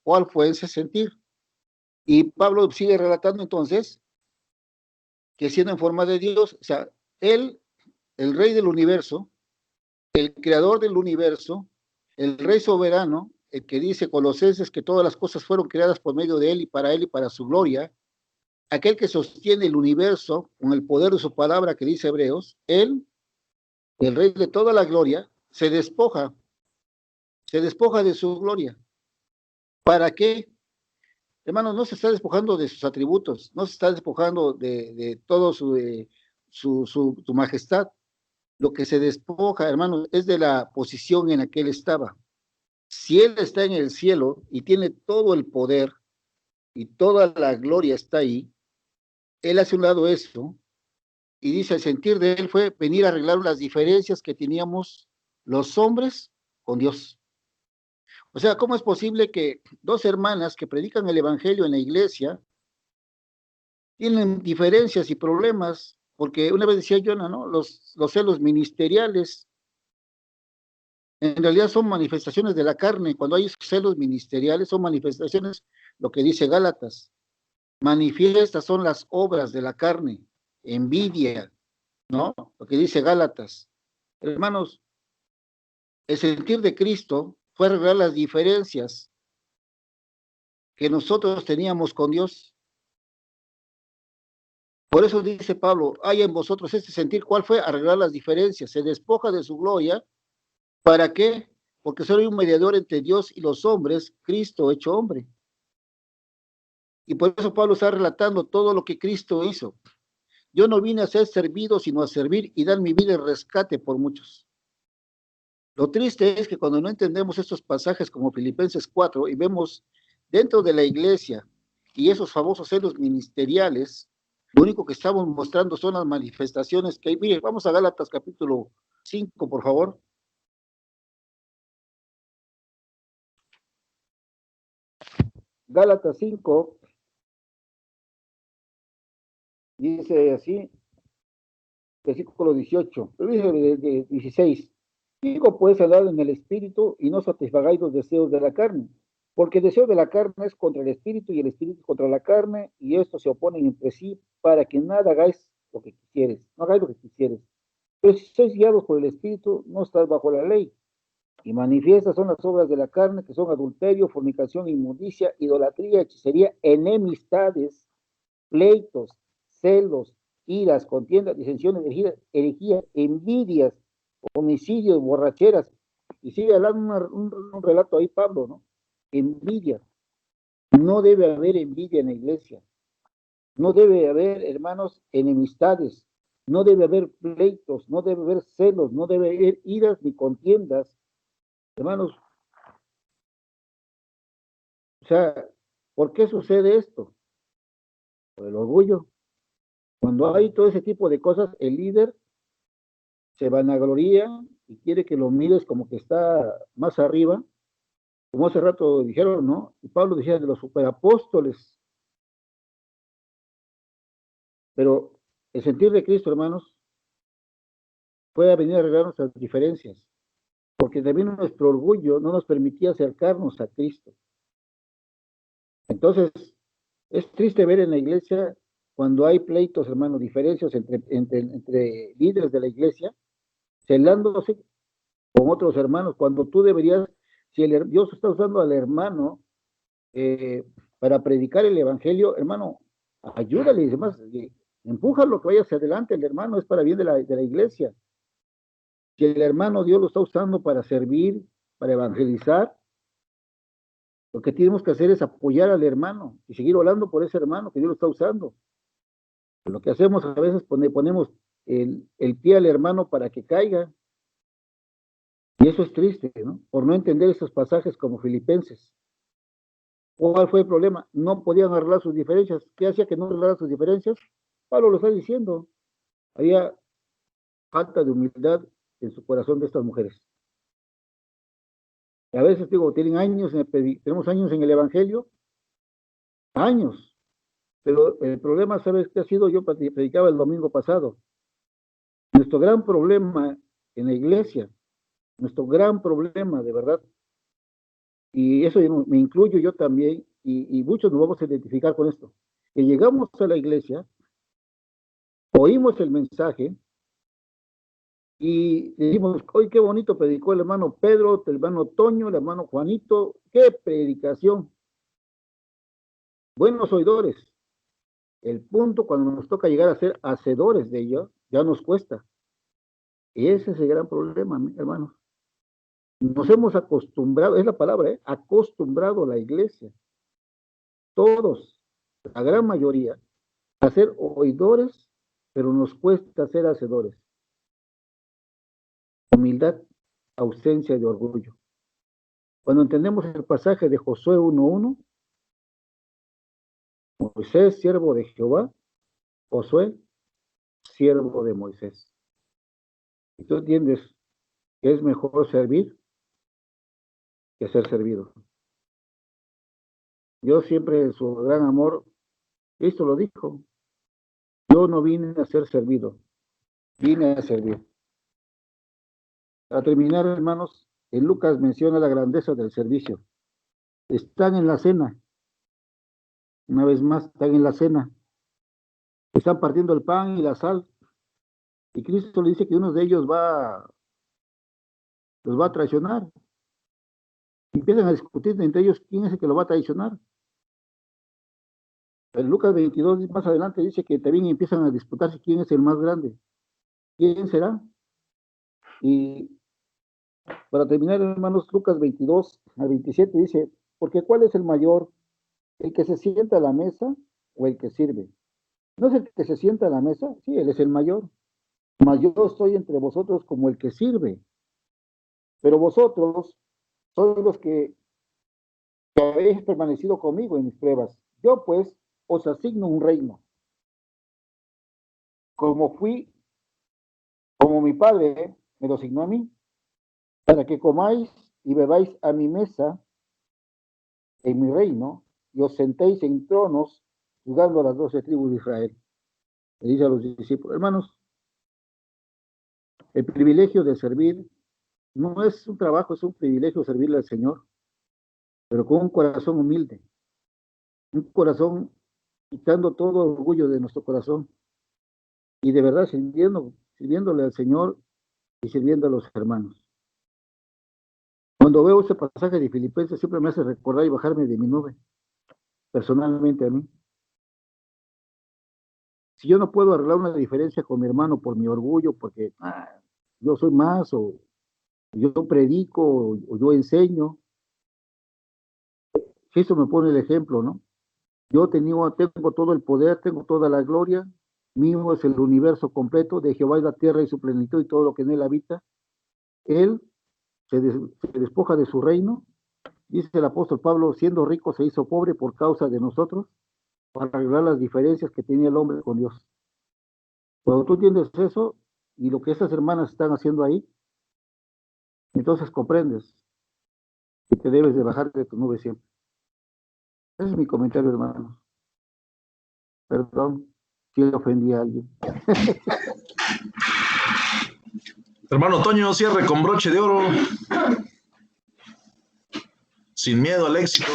¿Cuál fue ese sentir? Y Pablo sigue relatando entonces que siendo en forma de Dios, o sea, él, el rey del universo, el creador del universo, el rey soberano, el que dice Colosenses que todas las cosas fueron creadas por medio de él y para su gloria, aquel que sostiene el universo con el poder de su palabra que dice Hebreos, él, el rey de toda la gloria, se despoja de su gloria. ¿Para qué? Hermanos, no se está despojando de sus atributos, no se está despojando de todo su majestad. Lo que se despoja, hermanos, es de la posición en la que él estaba. Si Él está en el cielo y tiene todo el poder y toda la gloria está ahí, Él hace un lado eso y dice, el sentir de Él fue venir a arreglar las diferencias que teníamos los hombres con Dios. O sea, ¿cómo es posible que dos hermanas que predican el Evangelio en la iglesia tienen diferencias y problemas? Porque una vez decía Jonah, ¿no? Los celos ministeriales en realidad son manifestaciones de la carne. Cuando hay celos ministeriales son manifestaciones, lo que dice Gálatas. Manifiestas son las obras de la carne, envidia, ¿no? Lo que dice Gálatas. Hermanos, el sentir de Cristo fue arreglar las diferencias que nosotros teníamos con Dios. Por eso dice Pablo, hay en vosotros este sentir, ¿cuál fue? Arreglar las diferencias, se despoja de su gloria, ¿para qué? Porque soy un mediador entre Dios y los hombres, Cristo hecho hombre. Y por eso Pablo está relatando todo lo que Cristo hizo. Yo no vine a ser servido, sino a servir y dar mi vida en rescate por muchos. Lo triste es que cuando no entendemos estos pasajes como Filipenses 4 y vemos dentro de la iglesia y esos famosos celos ministeriales, lo único que estamos mostrando son las manifestaciones que hay. Mire, vamos a Gálatas capítulo 5, por favor. Gálatas 5 dice así, versículo 18, pero dice de 16. Digo pues, andad en el espíritu y no satisfagáis los deseos de la carne, porque el deseo de la carne es contra el espíritu y el espíritu contra la carne, y estos se oponen entre sí para que nada hagáis lo que quisieres, no hagáis lo que quisieres. Pero si sois guiados por el espíritu, no estáis bajo la ley. Y manifiestas son las obras de la carne, que son adulterio, fornicación, inmundicia, idolatría, hechicería, enemistades, pleitos, celos, iras, contiendas, disensiones, herejías, envidias, homicidios, borracheras. Y sigue hablando un relato ahí Pablo, ¿no? Envidia. No debe haber envidia en la iglesia. No debe haber, hermanos, enemistades. No debe haber pleitos, no debe haber celos, no debe haber iras ni contiendas. Hermanos, o sea, ¿por qué sucede esto? Por el orgullo. Cuando hay todo ese tipo de cosas, el líder se vanagloria y quiere que lo mires como que está más arriba, como hace rato dijeron, ¿no? Y Pablo decía de los superapóstoles, pero el sentir de Cristo, hermanos, puede venir a arreglar nuestras diferencias, porque también nuestro orgullo no nos permitía acercarnos a Cristo. Entonces, es triste ver en la iglesia cuando hay pleitos, hermanos, diferencias entre líderes de la iglesia, celándose con otros hermanos, cuando tú deberías, si Dios está usando al hermano para predicar el evangelio, hermano, ayúdale, y demás, empújalo que vaya hacia adelante, el hermano es para bien de la iglesia. Si el hermano Dios lo está usando para servir, para evangelizar, lo que tenemos que hacer es apoyar al hermano y seguir orando por ese hermano que Dios lo está usando. Lo que hacemos a veces ponemos el pie al hermano para que caiga. Y eso es triste, ¿no? Por no entender esos pasajes como Filipenses. ¿Cuál fue el problema? No podían arreglar sus diferencias. ¿Qué hacía que no arreglaran sus diferencias? Pablo lo está diciendo. Había falta de humildad en su corazón de estas mujeres. Y a veces digo, tenemos años en el Evangelio, años. Pero el problema, ¿sabes qué ha sido? Yo predicaba el domingo pasado. Nuestro gran problema en la iglesia, nuestro gran problema, de verdad, y eso me incluyo yo también, y muchos nos vamos a identificar con esto, que llegamos a la iglesia, oímos el mensaje, y decimos, hoy qué bonito predicó el hermano Pedro, el hermano Toño, el hermano Juanito, qué predicación. Buenos oidores. El punto cuando nos toca llegar a ser hacedores de ello, ya nos cuesta. Y ese es el gran problema, hermanos. Nos hemos acostumbrado, es la palabra, acostumbrado a la iglesia. Todos, la gran mayoría, a ser oidores, pero nos cuesta ser hacedores. Humildad, ausencia de orgullo. Cuando entendemos el pasaje de Josué 1:1, Moisés, siervo de Jehová, Josué, siervo de Moisés. Y tú entiendes que es mejor servir que ser servido. Dios siempre en su gran amor, Cristo lo dijo, yo no vine a ser servido, vine a servir. Para terminar, hermanos, en Lucas menciona la grandeza del servicio. Están en la cena, una vez más, están en la cena. Están partiendo el pan y la sal. Y Cristo le dice que uno de ellos los va a traicionar. Empiezan a discutir entre ellos quién es el que lo va a traicionar. En Lucas 22, más adelante, dice que también empiezan a disputarse quién es el más grande. ¿Quién será? Y para terminar, hermanos, Lucas 22-27 dice, porque ¿cuál es el mayor? ¿El que se sienta a la mesa o el que sirve? ¿No es el que se sienta a la mesa? Sí, él es el mayor. Mas yo estoy entre vosotros como el que sirve. Pero vosotros sois los que habéis permanecido conmigo en mis pruebas. Yo pues os asigno un reino. Como mi padre me lo asignó a mí, para que comáis y bebáis a mi mesa en mi reino, y os sentéis en tronos, juzgando a las 12 tribus de Israel. Le dice a los discípulos, hermanos, el privilegio de servir no es un trabajo, es un privilegio servirle al Señor, pero con un corazón humilde, un corazón quitando todo orgullo de nuestro corazón y de verdad sirviéndole al Señor y sirviendo a los hermanos. Cuando veo ese pasaje de Filipenses siempre me hace recordar y bajarme de mi nube, personalmente a mí. Si yo no puedo arreglar una diferencia con mi hermano por mi orgullo, porque yo soy más, o yo predico, o yo enseño, Jesús me pone el ejemplo, ¿no? Yo tengo todo el poder, tengo toda la gloria, mío es el universo completo, de Jehová es la tierra y su plenitud y todo lo que en él habita. Él se despoja de su reino, dice el apóstol Pablo, siendo rico se hizo pobre por causa de nosotros, para arreglar las diferencias que tenía el hombre con Dios. Cuando tú entiendes eso, y lo que esas hermanas están haciendo ahí, entonces comprendes que te debes de bajar de tu nube siempre. Ese es mi comentario, hermano. Perdón si ofendí a alguien. Hermano Toño, cierre con broche de oro. Sin miedo al éxito.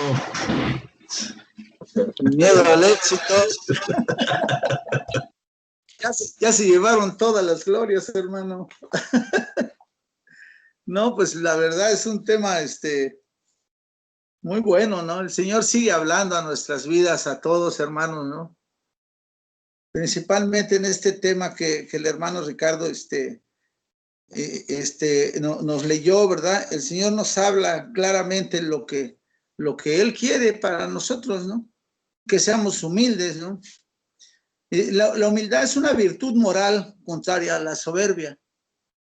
Sin miedo al éxito. Ya se llevaron todas las glorias, hermano. No, pues la verdad es un tema muy bueno, ¿no? El Señor sigue hablando a nuestras vidas, a todos, hermanos, ¿no? Principalmente en este tema que el hermano Ricardo nos leyó, ¿verdad? El Señor nos habla claramente lo que Él quiere para nosotros, ¿no? Que seamos humildes, ¿no? La humildad es una virtud moral contraria a la soberbia.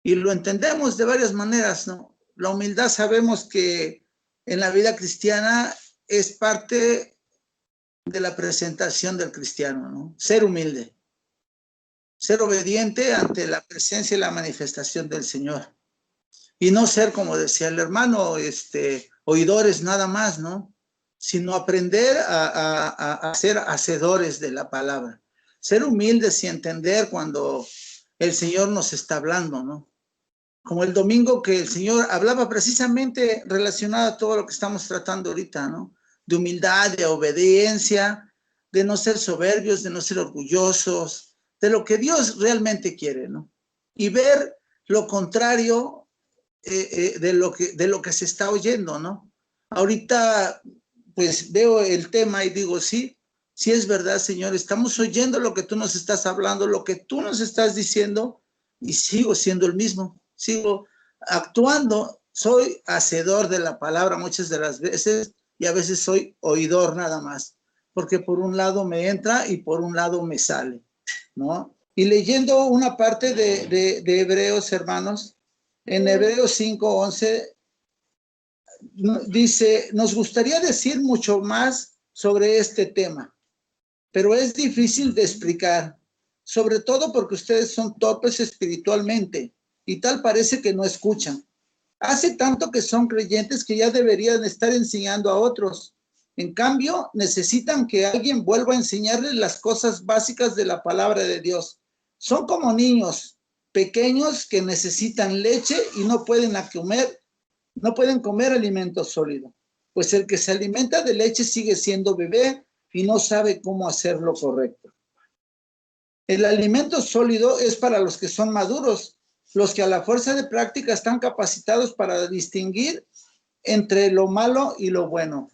Y lo entendemos de varias maneras, ¿no? La humildad sabemos que en la vida cristiana es parte de la presentación del cristiano, ¿no? Ser humilde, ser obediente ante la presencia y la manifestación del Señor. Y no ser, como decía el hermano, oidores nada más, ¿no? Sino aprender a ser hacedores de la palabra. Ser humildes y entender cuando el Señor nos está hablando, ¿no? Como el domingo que el Señor hablaba precisamente relacionado a todo lo que estamos tratando ahorita, ¿no? De humildad, de obediencia, de no ser soberbios, de no ser orgullosos, de lo que Dios realmente quiere, ¿no? Y ver lo contrario de lo que se está oyendo, ¿no? Ahorita, pues veo el tema y digo, sí es verdad, Señor, estamos oyendo lo que tú nos estás hablando, lo que tú nos estás diciendo, y sigo siendo el mismo. Sigo actuando, soy hacedor de la palabra muchas de las veces y a veces soy oidor nada más, porque por un lado me entra y por un lado me sale, ¿no? Y leyendo una parte de Hebreos, hermanos, en Hebreos 5:11 dice, nos gustaría decir mucho más sobre este tema, pero es difícil de explicar, sobre todo porque ustedes son torpes espiritualmente y tal parece que no escuchan. Hace tanto que son creyentes que ya deberían estar enseñando a otros. En cambio, necesitan que alguien vuelva a enseñarles las cosas básicas de la palabra de Dios. Son como niños pequeños que necesitan leche y no pueden comer alimento sólido. Pues el que se alimenta de leche sigue siendo bebé y no sabe cómo hacer lo correcto. El alimento sólido es para los que son maduros, los que a la fuerza de práctica están capacitados para distinguir entre lo malo y lo bueno.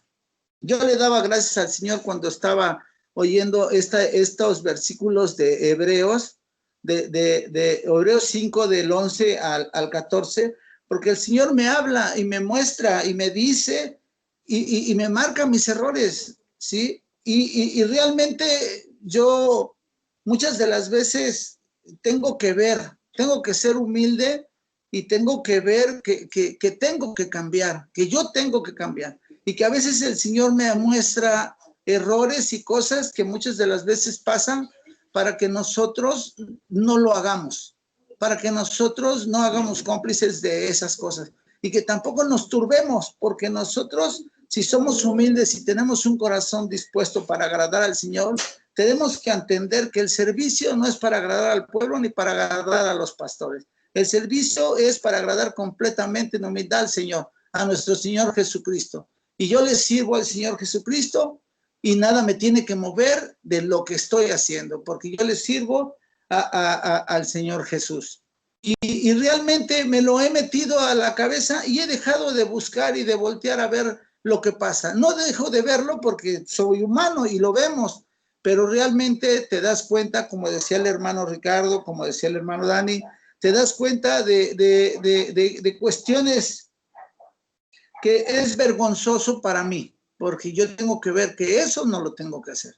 Yo le daba gracias al Señor cuando estaba oyendo estos versículos de Hebreos, de Hebreos 5, del 11 al 14, porque el Señor me habla y me muestra y me dice y me marca mis errores, ¿sí? Y realmente yo muchas de las veces tengo que ser humilde y tengo que ver que tengo que cambiar, que yo tengo que cambiar. Y que a veces el Señor me muestra errores y cosas que muchas de las veces pasan para que nosotros no lo hagamos, para que nosotros no hagamos cómplices de esas cosas y que tampoco nos turbemos, porque nosotros, si somos humildes y tenemos un corazón dispuesto para agradar al Señor, tenemos que entender que el servicio no es para agradar al pueblo ni para agradar a los pastores. El servicio es para agradar completamente en humildad al Señor, a nuestro Señor Jesucristo. Y yo le sirvo al Señor Jesucristo y nada me tiene que mover de lo que estoy haciendo, porque yo le sirvo al Señor Jesús. Y realmente me lo he metido a la cabeza y he dejado de buscar y de voltear a ver lo que pasa. No dejo de verlo porque soy humano y lo vemos, pero realmente te das cuenta, como decía el hermano Ricardo, como decía el hermano Dani, te das cuenta de cuestiones que es vergonzoso para mí, porque yo tengo que ver que eso no lo tengo que hacer.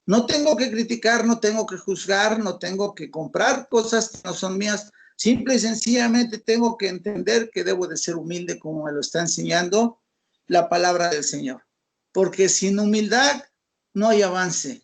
No tengo que criticar, no tengo que juzgar, no tengo que comprar cosas que no son mías. Simple y sencillamente tengo que entender que debo de ser humilde, como me lo está enseñando la palabra del Señor. Porque sin humildad no hay avance.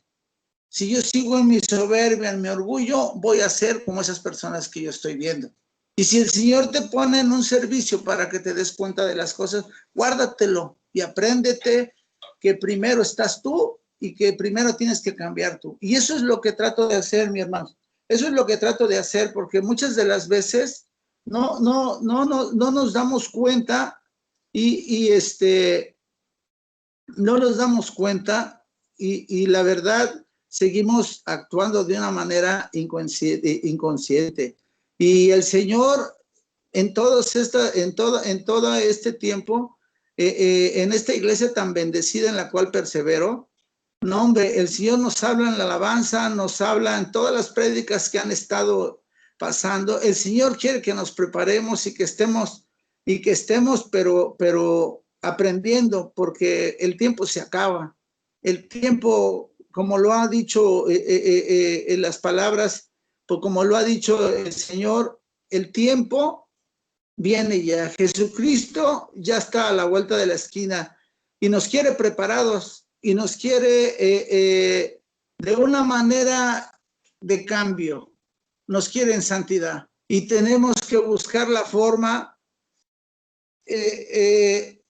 Si yo sigo en mi soberbia, en mi orgullo, voy a ser como esas personas que yo estoy viendo. Y si el Señor te pone en un servicio para que te des cuenta de las cosas, guárdatelo y apréndete que primero estás tú y que primero tienes que cambiar tú. Y eso es lo que trato de hacer, mi hermano. Eso es lo que trato de hacer, porque muchas de las veces no nos damos cuenta no nos damos cuenta y la verdad seguimos actuando de una manera inconsciente. Y el Señor en todo este tiempo, en esta iglesia tan bendecida en la cual persevero, no hombre, el Señor nos habla en la alabanza, nos habla en todas las prédicas que han estado pasando. El Señor quiere que nos preparemos y que estemos, pero aprendiendo, porque el tiempo se acaba. El tiempo, como lo ha dicho en las palabras, pues como lo ha dicho el Señor, el tiempo viene ya. Jesucristo ya está a la vuelta de la esquina y nos quiere preparados y nos quiere de una manera de cambio, nos quiere en santidad y tenemos que buscar la forma de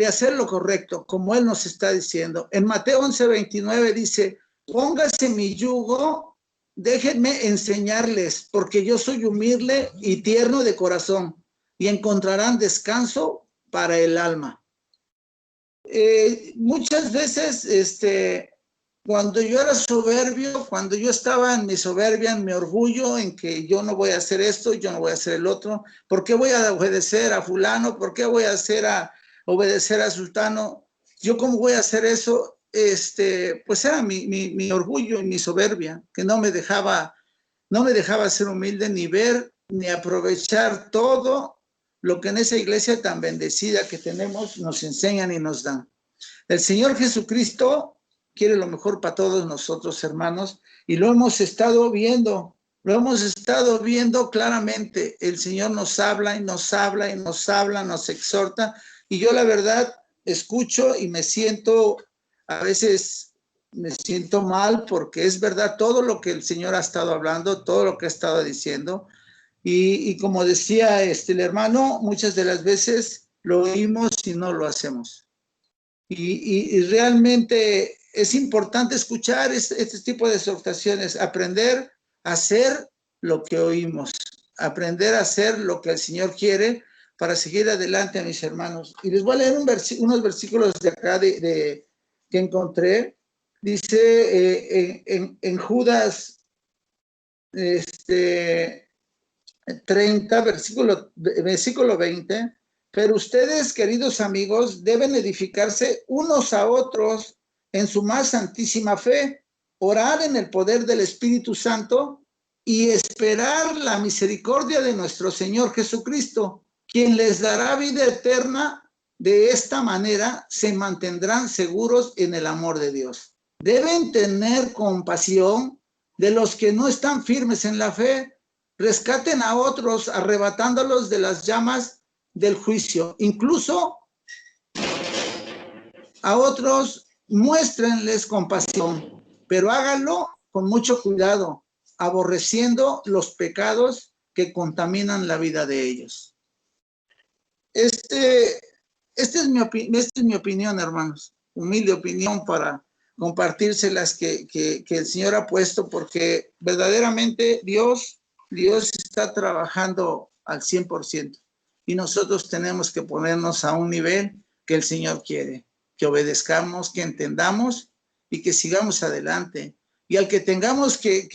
hacer lo correcto, como Él nos está diciendo. En Mateo 11:29 dice, póngase mi yugo, déjenme enseñarles, porque yo soy humilde y tierno de corazón, y encontrarán descanso para el alma. Muchas veces, cuando yo era soberbio, cuando yo estaba en mi soberbia, en mi orgullo, en que yo no voy a hacer esto, yo no voy a hacer el otro, ¿por qué voy a obedecer a fulano? ¿Por qué voy a obedecer a sultano? ¿Yo cómo voy a hacer eso? Pues era mi orgullo y mi soberbia, que no me dejaba ser humilde, ni ver, ni aprovechar todo lo que en esa iglesia tan bendecida que tenemos nos enseñan y nos dan. El Señor Jesucristo quiere lo mejor para todos nosotros, hermanos, y lo hemos estado viendo claramente. El Señor nos habla y nos habla y nos habla, nos exhorta, Y yo la verdad escucho y me siento, a veces me siento mal porque es verdad todo lo que el Señor ha estado hablando, todo lo que ha estado diciendo. Y como decía el hermano, muchas de las veces lo oímos y no lo hacemos. Y realmente es importante escuchar este tipo de exhortaciones, aprender a hacer lo que oímos, aprender a hacer lo que el Señor quiere para seguir adelante, mis hermanos. Y les voy a leer unos versículos de acá que encontré. Dice en Judas 30, versículo 20, pero ustedes, queridos amigos, deben edificarse unos a otros en su más santísima fe, orar en el poder del Espíritu Santo y esperar la misericordia de nuestro Señor Jesucristo, quien les dará vida eterna. De esta manera se mantendrán seguros en el amor de Dios. Deben tener compasión de los que no están firmes en la fe. Rescaten a otros arrebatándolos de las llamas del juicio. Incluso a otros muéstrenles compasión, pero háganlo con mucho cuidado, aborreciendo los pecados que contaminan la vida de ellos. Esta es mi opinión, hermanos. Humilde opinión para compartírselas que el Señor ha puesto, porque verdaderamente Dios está trabajando al 100% y nosotros tenemos que ponernos a un nivel que el Señor quiere, que obedezcamos, que entendamos y que sigamos adelante. Y al que tengamos que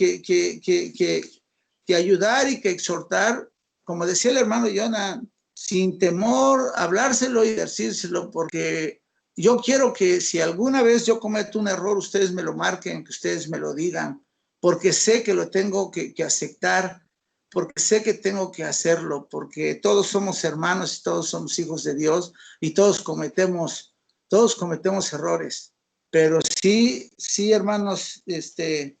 ayudar y que exhortar, como decía el hermano Jonah, sin temor, hablárselo y decírselo, porque yo quiero que si alguna vez yo cometo un error, ustedes me lo marquen, que ustedes me lo digan, porque sé que lo tengo que aceptar, porque sé que tengo que hacerlo, porque todos somos hermanos y todos somos hijos de Dios y todos cometemos errores. Pero sí, hermanos, el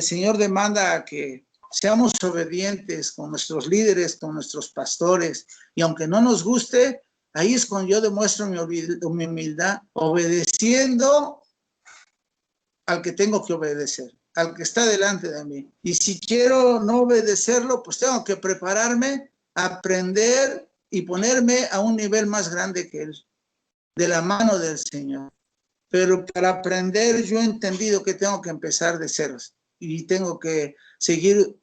Señor demanda que seamos obedientes con nuestros líderes, con nuestros pastores, y aunque no nos guste, ahí es cuando yo demuestro mi humildad, obedeciendo al que tengo que obedecer, al que está delante de mí. Y si quiero no obedecerlo, pues tengo que prepararme, aprender y ponerme a un nivel más grande que él, de la mano del Señor. Pero para aprender yo he entendido que tengo que empezar de ceros y tengo que seguir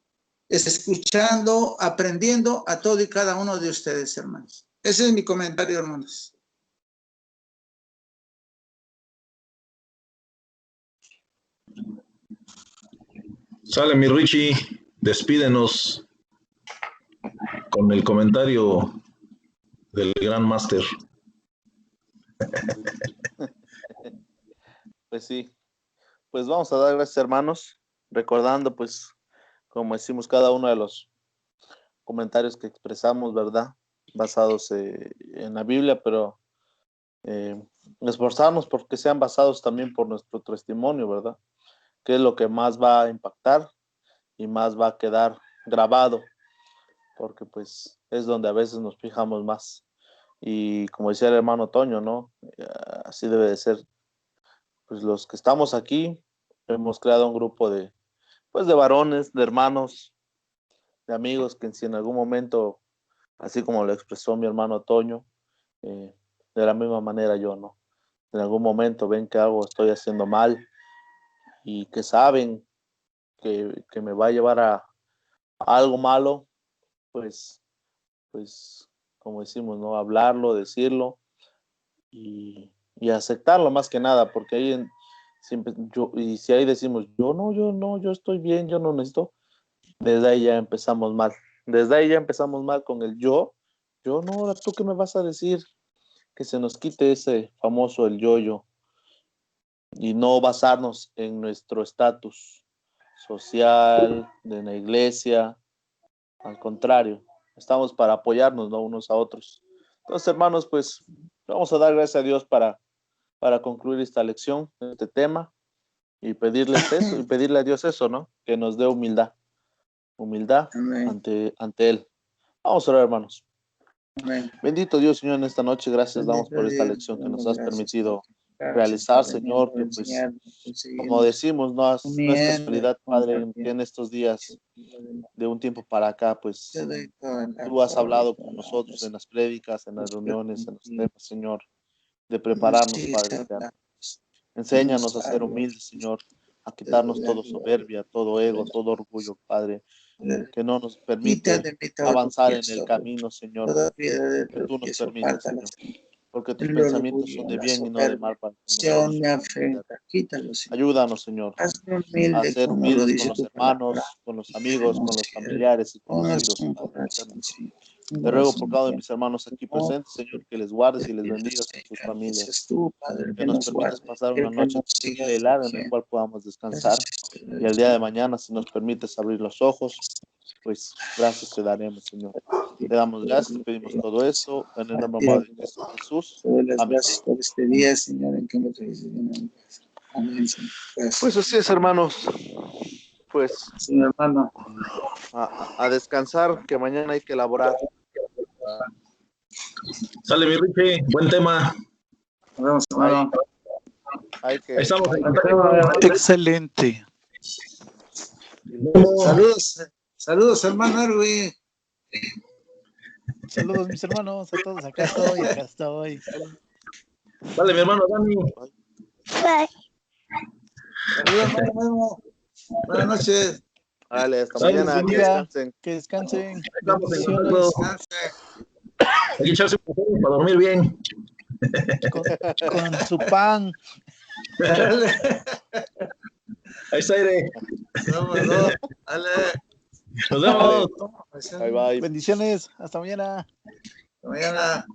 escuchando, aprendiendo a todo y cada uno de ustedes, hermanos. Ese es mi comentario, hermanos. Sale mi Richie, despídenos con el comentario del gran máster. Pues sí, pues vamos a dar gracias, hermanos, recordando, pues, como decimos, cada uno de los comentarios que expresamos, ¿verdad? Basados en la Biblia, pero esforzarnos porque sean basados también por nuestro testimonio, ¿verdad? Que es lo que más va a impactar y más va a quedar grabado, porque pues es donde a veces nos fijamos más. Y como decía el hermano Toño, ¿no? Así debe de ser. Pues los que estamos aquí hemos creado un grupo de varones, de hermanos, de amigos que si en algún momento, así como lo expresó mi hermano Toño, de la misma manera yo, ¿no? En algún momento ven que algo estoy haciendo mal y que saben que me va a llevar a algo malo, pues, como decimos, ¿no? Hablarlo, decirlo y aceptarlo más que nada, porque ahí siempre y si ahí decimos, yo estoy bien, yo no necesito, desde ahí ya empezamos mal. Desde ahí ya empezamos mal con el yo no, ahora tú qué me vas a decir, que se nos quite ese famoso el yo y no basarnos en nuestro estatus social, de la iglesia, al contrario, estamos para apoyarnos, ¿no? Unos a otros. Entonces, hermanos, pues vamos a dar gracias a Dios para concluir esta lección, este tema, y pedirles eso, y pedirle a Dios eso, ¿no? Que nos dé humildad Amén. ante Él. Vamos a orar, hermanos. Amén. Bendito Dios, Señor, en esta noche, gracias damos Bendito por esta Dios, lección que damos nos has gracias, permitido Padre. realizar, Gracias, Padre mío, Señor, por que pues, enseñarnos, como conseguirnos, decimos, no es uniendo casualidad, y Padre, que compartiendo. en estos días, Te doy de un tiempo para acá, pues, toda la tú has gloria, hablado toda con la nosotros en las prédicas, en las reuniones, en los honra. temas, Señor, de prepararnos, Sí, Padre te eterno. hablamos. Enséñanos a Nos ser habla. humildes, Señor, a Te doy quitarnos la todo gloria. soberbia, todo ego, todo orgullo, Padre, que no nos Quita permite de mí todo avanzar en el tropiezo, camino, Señor, toda piedra de que tú nos tropiezo, permites, apártalo, Señor, Señor. porque tus El pensamientos son orgullo, de la bien y no de soberbia, mal para con nosotros, la Padre ofrenda, eterno. quítalo, Señor. Ayúdanos, Señor, Hazme a humilde ser como lo humildes con dice los tu palabra. hermanos, con los amigos, Como con los siervo. familiares y Pongas conocidos, un Padre eterno. corazón, Señor. Un Te ruego por corazón cada uno de lleno mis hermanos de aquí amor, presentes, Señor, que les guardes y les Señor, bendigas con sus que seas familias, tú, Padre, que que nos nos permitas guarde, pasar una que noche nos siga tranquila y larga en la dirigiendo. cual podamos descansar. Gracias, te doy, Y el día de mañana, si nos permites abrir los ojos, pues gracias te daremos, Señor. Te damos gracias, te pedimos todo esto en el nombre amado de Cristo Jesús. te doy las Amén. gracias por este día, Señor, en que me trajiste bien a mi casa. Amén, Señor. Gracias. Pues así es, hermanos. Pues Sí, hermano. a descansar, que mañana hay que elaborar. Sale mi Richie, buen tema. Nos vemos, hermano. Ahí Ahí estamos en que contacto. Excelente. Saludos, hermano Erwin. Saludos, mis hermanos, a todos. Acá estoy, acá estoy. Dale, mi hermano Dani. Saludos, hermano Memo. Buenas noches. Vale, hasta Dale, mañana, que bendiga. descansen. Que descansen. Estamos en Bendiciones. contacto. Hay que echarse un poco para dormir bien. Con su pan. Ahí está, aire. Vámonos. Dale. Nos vemos. Bye, bye. Bendiciones. Hasta mañana. Hasta mañana.